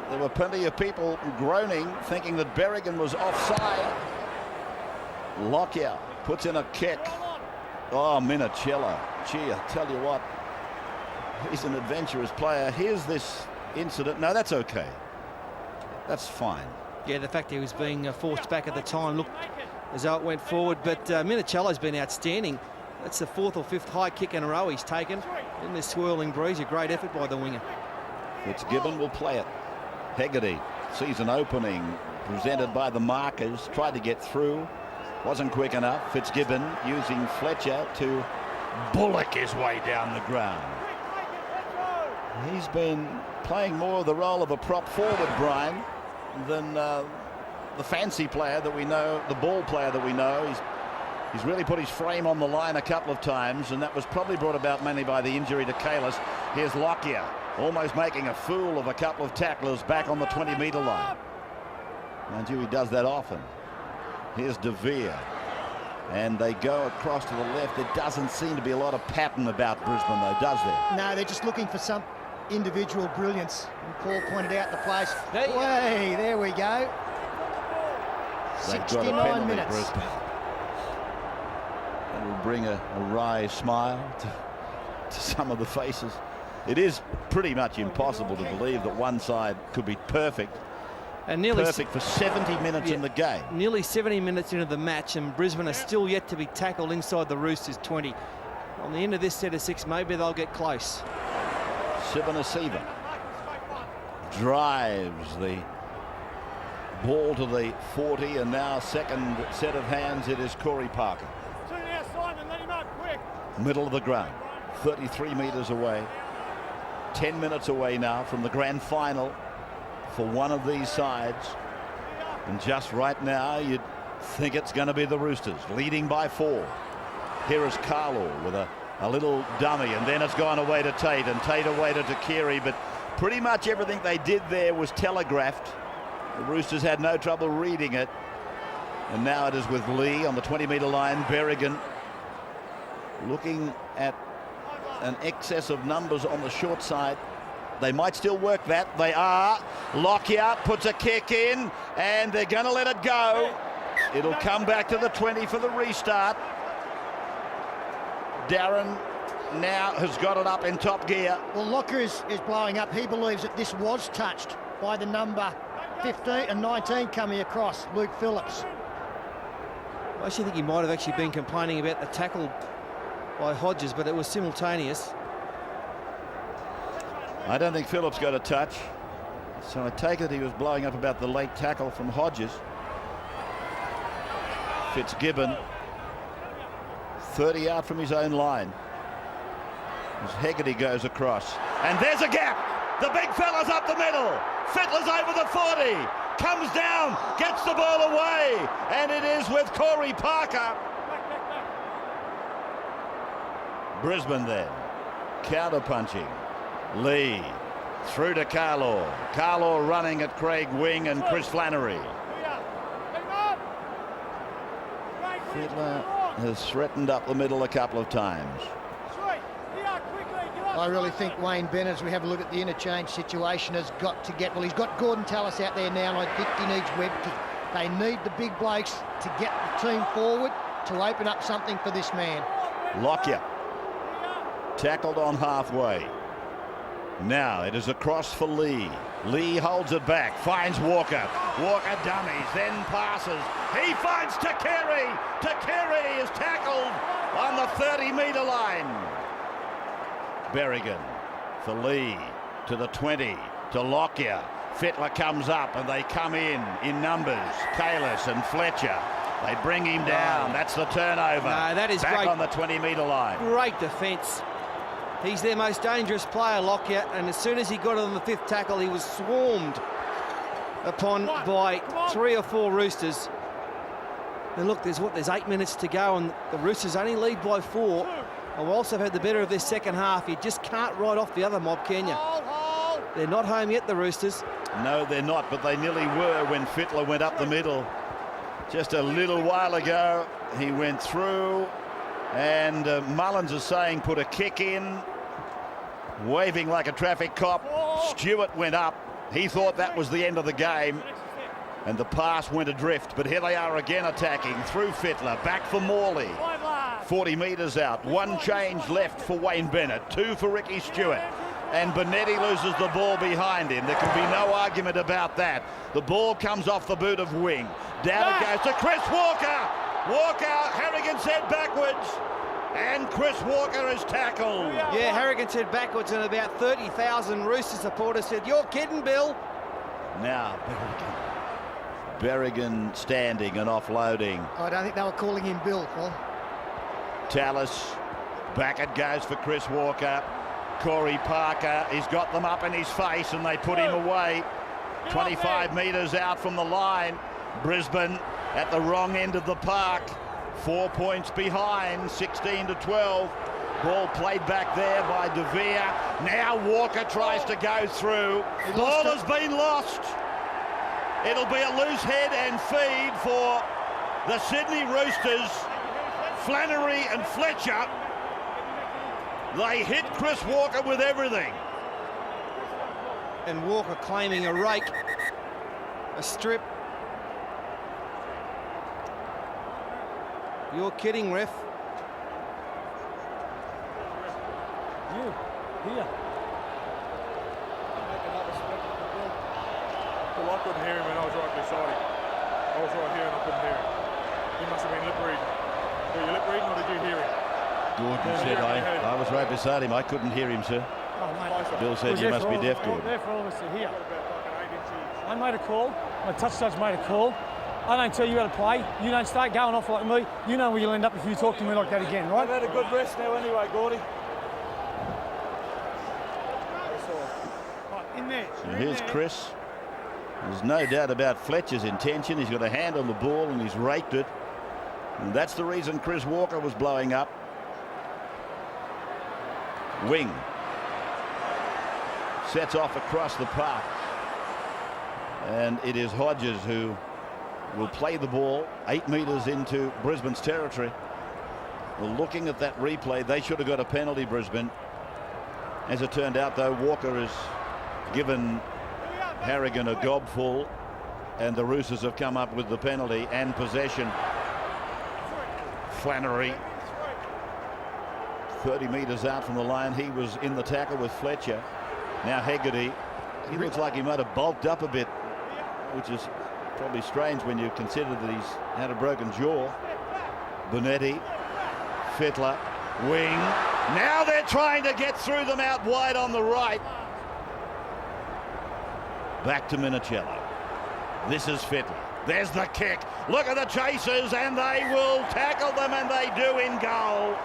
There were plenty of people groaning, thinking that Berrigan was offside. Lockyer puts in a kick. Oh, Minicello. Gee, I tell you what, he's an adventurous player. Here's this incident. No, that's okay. That's fine. Yeah, the fact he was being forced back at the time looked as though it went forward, but Minicello's been outstanding. That's the 4th or 5th high kick in a row he's taken in this swirling breeze. A great effort by the winger. Fitzgibbon will play it. Hegarty sees an opening presented by the markers, tried to get through, wasn't quick enough. Fitzgibbon using Fletcher to bullock his way down the ground. He's been playing more of the role of a prop forward, Brian, than the fancy player that we know, the ball player that we know. He's really put his frame on the line a couple of times, and that was probably brought about mainly by the injury to Kalis. Here's Lockyer, almost making a fool of a couple of tacklers back on the 20-metre line. Mind you, he does that often. Here's De Vere, and they go across to the left. There doesn't seem to be a lot of pattern about Brisbane, though, does there? No, they're just looking for some individual brilliance. And Paul pointed out the place. Way, there we go. They've got a 69 penalty, minutes. Brisbane. That will bring a wry smile to some of the faces. It is pretty much impossible to believe that one side could be perfect. And nearly perfect for 70 minutes in the game. Nearly 70 minutes into the match, and Brisbane are still yet to be tackled inside the Roosters 20. On the end of this set of 6, maybe they'll get close. Sivanasiva drives the ball to the 40, and now second set of hands, it is Corey Parker. Middle of the ground, 33 metres away. 10 minutes away now from the grand final for one of these sides. And just right now, you'd think it's going to be the Roosters, leading by 4. Here is Carlo with a little dummy, and then it's gone away to Tate, and Tate away to Takiri, but pretty much everything they did there was telegraphed. The Roosters had no trouble reading it. And now it is with Lee on the 20-metre line. Berrigan looking at an excess of numbers on the short side. They might still work that. They are. Lockyer puts a kick in, and they're going to let it go. It'll come back to the 20 for the restart. Darren now has got it up in top gear. Well, Lockyer is blowing up. He believes that this was touched by the number 15 and 19 coming across, Luke Phillips. I actually think he might have actually been complaining about the tackle by Hodges, but it was simultaneous. I don't think Phillips got a touch, so I take it he was blowing up about the late tackle from Hodges. Fitzgibbon 30 out from his own line as Hegarty goes across, and there's a gap. The big fella's up the middle. Fittler's over the 40, comes down, gets the ball away, and it is with Corey Parker. Brisbane then counter-punching. Lee through to Carlaw. Carlaw running at Craig Wing and Chris Flannery. Fittler has threatened up the middle a couple of times. I really think Wayne Bennett, as we have a look at the interchange situation, has got to get, well, he's got Gordon Tallis out there now, and I think he needs Webb, because they need the big blokes to get the team forward to open up something for this man. Lockyer tackled on halfway. Now it is across for Lee. Lee holds it back, finds Walker. Walker dummies, then passes. He finds Takeri. Takeri is tackled on the 30-metre line. Berrigan for Lee to the 20 to Lockyer. Fittler comes up and they come in numbers. Kalis and Fletcher. They bring him down. That's the turnover. No, that is back great. On the 20-metre line. Great defence. He's their most dangerous player, Lockyer, and as soon as he got on the 5th tackle, he was swarmed upon by 3 or 4 Roosters. And look, there's 8 minutes to go, and the Roosters only lead by 4. And we'll also have had the better of this second half. You just can't write off the other mob, can you? They're not home yet, the Roosters. No, they're not, but they nearly were when Fittler went up the middle. Just a little while ago, he went through, and Mullins is saying put a kick in, waving like a traffic cop. Stewart went up. He thought that was the end of the game, and the pass went adrift. But here they are again attacking through Fittler, back for Morley. 40 metres out, 1 change left for Wayne Bennett, 2 for Ricky Stewart. And Bonetti loses the ball behind him. There can be no argument about that. The ball comes off the boot of Wing. Down it goes to Chris Walker. Walker, Harrigan's head backwards, and Chris Walker is tackled. Yeah, Harrigan's head backwards, and about 30,000 Rooster supporters said, "You're kidding, Bill." Now Berrigan standing and offloading. I don't think they were calling him Bill, Paul. Tallis, back it goes for Chris Walker. Corey Parker, he's got them up in his face and they put him away. 25 metres out from the line. Brisbane at the wrong end of the park. 4 points behind, 16-12. Ball played back there by De Vere. Now Walker tries to go through. Ball has been lost. It'll be a loose head and feed for the Sydney Roosters. Flannery and Fletcher. They hit Chris Walker with everything. And Walker claiming a rake, a strip. You're kidding, ref. You, here. Well, I couldn't hear him and I was right beside him. I was right here and I couldn't hear him. He must have been lip reading. Were you lip reading or did you hear him? Gordon said I was right beside him. I couldn't hear him, sir. Oh, mate. Bill said you must be deaf, Gordon. There for all of us to hear. I made a call. My touch judge made a call. I don't tell you how to play. You don't start going off like me. You know where you'll end up if you talk to me like that again, right? I've had a good rest now anyway, Gordy. In there. And here's Chris. There's no doubt about Fletcher's intention. He's got a hand on the ball and he's raked it. And that's the reason Chris Walker was blowing up. Wing sets off across the park. And it is Hodges who will play the ball 8 metres into Brisbane's territory. Well, looking at that replay, they should have got a penalty, Brisbane. As it turned out, though, Walker has given Harrigan a gobful, and the Roosters have come up with the penalty and possession. Flannery, 30 metres out from the line. He was in the tackle with Fletcher. Now Hegarty, he looks like he might have bulked up a bit, which is probably strange when you consider that he's had a broken jaw. Bonetti, Fittler, wing. Now they're trying to get through them out wide on the right. Back to Minicello. This is Fittler. There's the kick. Look at the chasers, and they will tackle them, and they do in goal.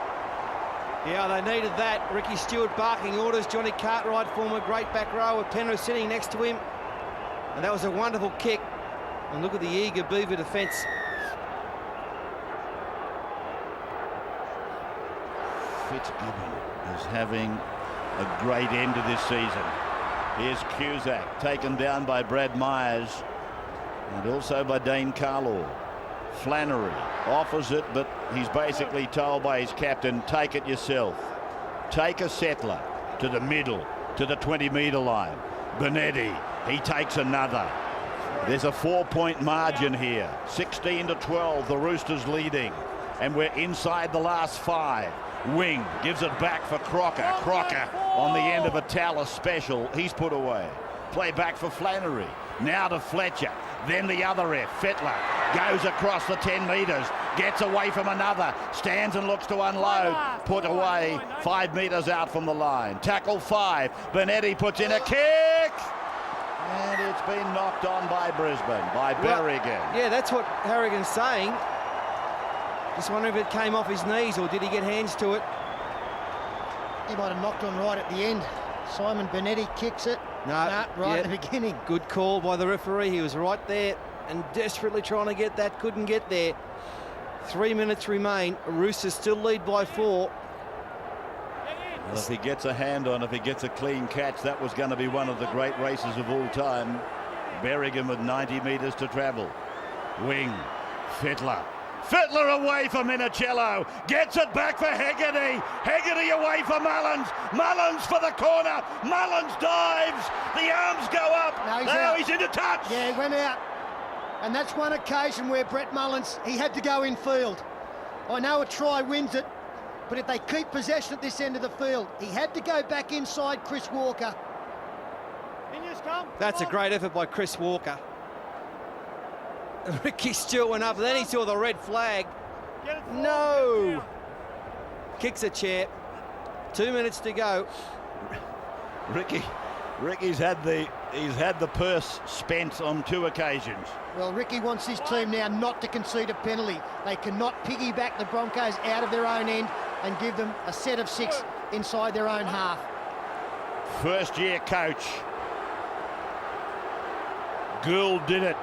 Yeah, they needed that. Ricky Stewart barking orders. Johnny Cartwright, former great back row, with Penrith sitting next to him. And that was a wonderful kick. And look at the eager Beaver defence. Fitzgibbon is having a great end to this season. Here's Cusack, taken down by Brad Myers and also by Dane Carlaw. Flannery offers it, but he's basically told by his captain, take it yourself. Take a settler to the middle, to the 20-metre line. Bonetti, he takes another. There's a 4-point margin here. 16-12, the Roosters leading. And we're inside the last 5. Wing gives it back for Crocker. Crocker on the end of a Tallis special. He's put away. Play back for Flannery. Now to Fletcher. Then the other F. Fittler goes across the 10 metres. Gets away from another. Stands and looks to unload. Put away 5 metres out from the line. Tackle 5. Bonetti puts in a kick. And it's been knocked on by Brisbane, by Berrigan. Yeah, that's what Harrigan's saying. Just wondering if it came off his knees or did he get hands to it? He might have knocked on right at the end. Simon Bonetti kicks it. Right at the beginning. Good call by the referee. He was right there and desperately trying to get that. Couldn't get there. 3 minutes remain. Roosters still lead by 4. Well, if he gets a hand on, if he gets a clean catch, that was going to be one of the great races of all time. Berrigan with 90 metres to travel. Wing. Fittler. Fittler away for Minicello. Gets it back for Hegarty. Hegarty away for Mullins. Mullins for the corner. Mullins dives. The arms go up. Now he's into touch. Yeah, he went out. And that's one occasion where Brett Mullins, he had to go in field. I know a try wins it, but if they keep possession at this end of the field, he had to go back inside Chris Walker. That's a great effort by Chris Walker. Ricky Stewart went up, and then he saw the red flag. No! Kicks a chair. 2 minutes to go. Ricky's had the purse spent on 2 occasions. Well, Ricky wants his team now not to concede a penalty. They cannot piggyback the Broncos out of their own end and give them a set of 6 inside their own half. First-year coach. Gould did it.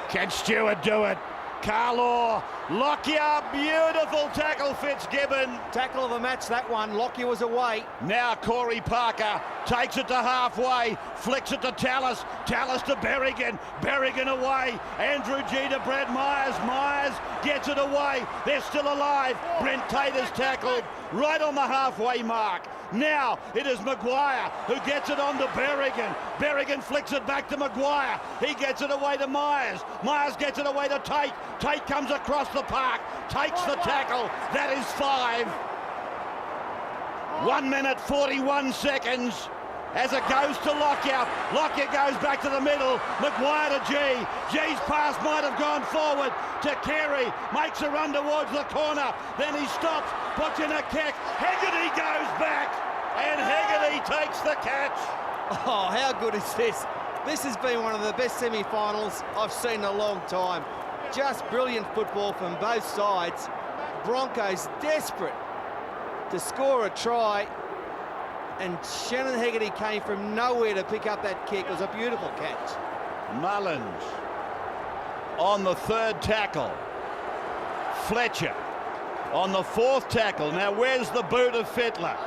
Can Stewart do it? Carlaw, Lockyer, beautiful tackle, Fitzgibbon. Tackle of the match, that one. Lockyer was away. Now Corey Parker takes it to halfway, flicks it to Tallis, Tallis to Berrigan, Berrigan away, Andrew G to Brad Myers, Myers gets it away, they're still alive, Brent Tater's tackled right on the halfway mark. Now it is Maguire who gets it on to Berrigan. Berrigan flicks it back to Maguire. He gets it away to Myers. Myers gets it away to Tate. Tate comes across the park, takes the tackle. That is 5. 1 minute 41 seconds as it goes to Lockyer. Lockyer goes back to the middle. Maguire to G. G's pass might have gone forward to Carey. Makes a run towards the corner. Then he stops, puts in a kick. Hegarty goes back, and Hegarty takes the catch. Oh, how good is this? This has been one of the best semi-finals I've seen in a long time. Just brilliant football from both sides. Broncos desperate to score a try, and Shannon Hegarty came from nowhere to pick up that kick. It was a beautiful catch. Mullins on the 3rd tackle. Fletcher on the 4th tackle. Now where's the boot of Fittler?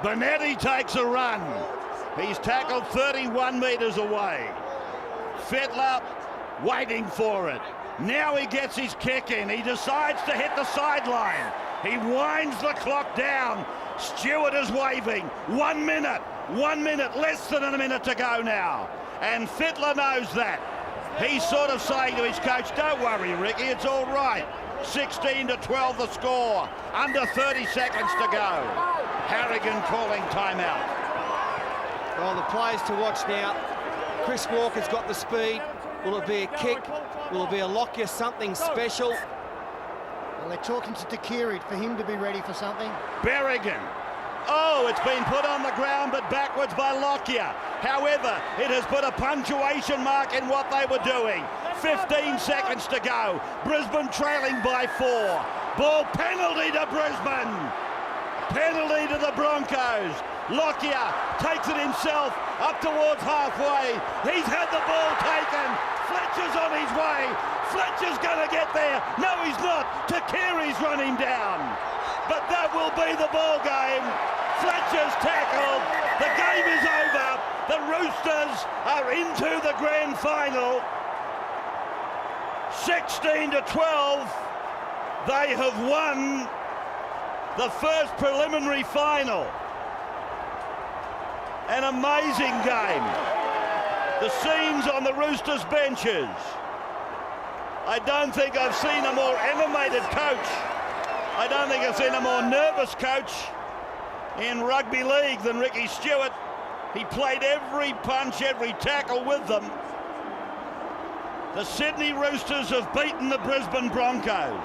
Bonetti takes a run. He's tackled 31 metres away. Fittler waiting for it. Now he gets his kick in. He decides to hit the sideline. He winds the clock down. Stewart is waving. 1 minute. 1 minute. Less than a minute to go now. And Fittler knows that. He's sort of saying to his coach, don't worry, Ricky, it's all right. 16-12 the score. Under 30 seconds to go. Harrigan calling timeout. Well, the players to watch now. Chris Walker's got the speed. Will it be a kick? Will it be a Lockyer, something special? Well, they're talking to Takiri for him to be ready for something. Berrigan. Oh, it's been put on the ground but backwards by Lockyer. However, it has put a punctuation mark in what they were doing. 15 seconds to go. Brisbane trailing by 4. Ball penalty to Brisbane. Penalty to the Broncos. Lockyer takes it himself up towards halfway. He's had the ball taken. Fletcher's on his way. Fletcher's going to get there. No, he's not. Takiri's run him down. But that will be the ball game. Fletcher's tackled. The game is over. The Roosters are into the grand final. 16-12. They have won the first preliminary final. An amazing game. The scenes on the Roosters benches. I don't think I've seen a more animated coach. I don't think I've seen a more nervous coach in rugby league than Ricky Stewart. He played every punch, every tackle with them. The Sydney Roosters have beaten the Brisbane Broncos.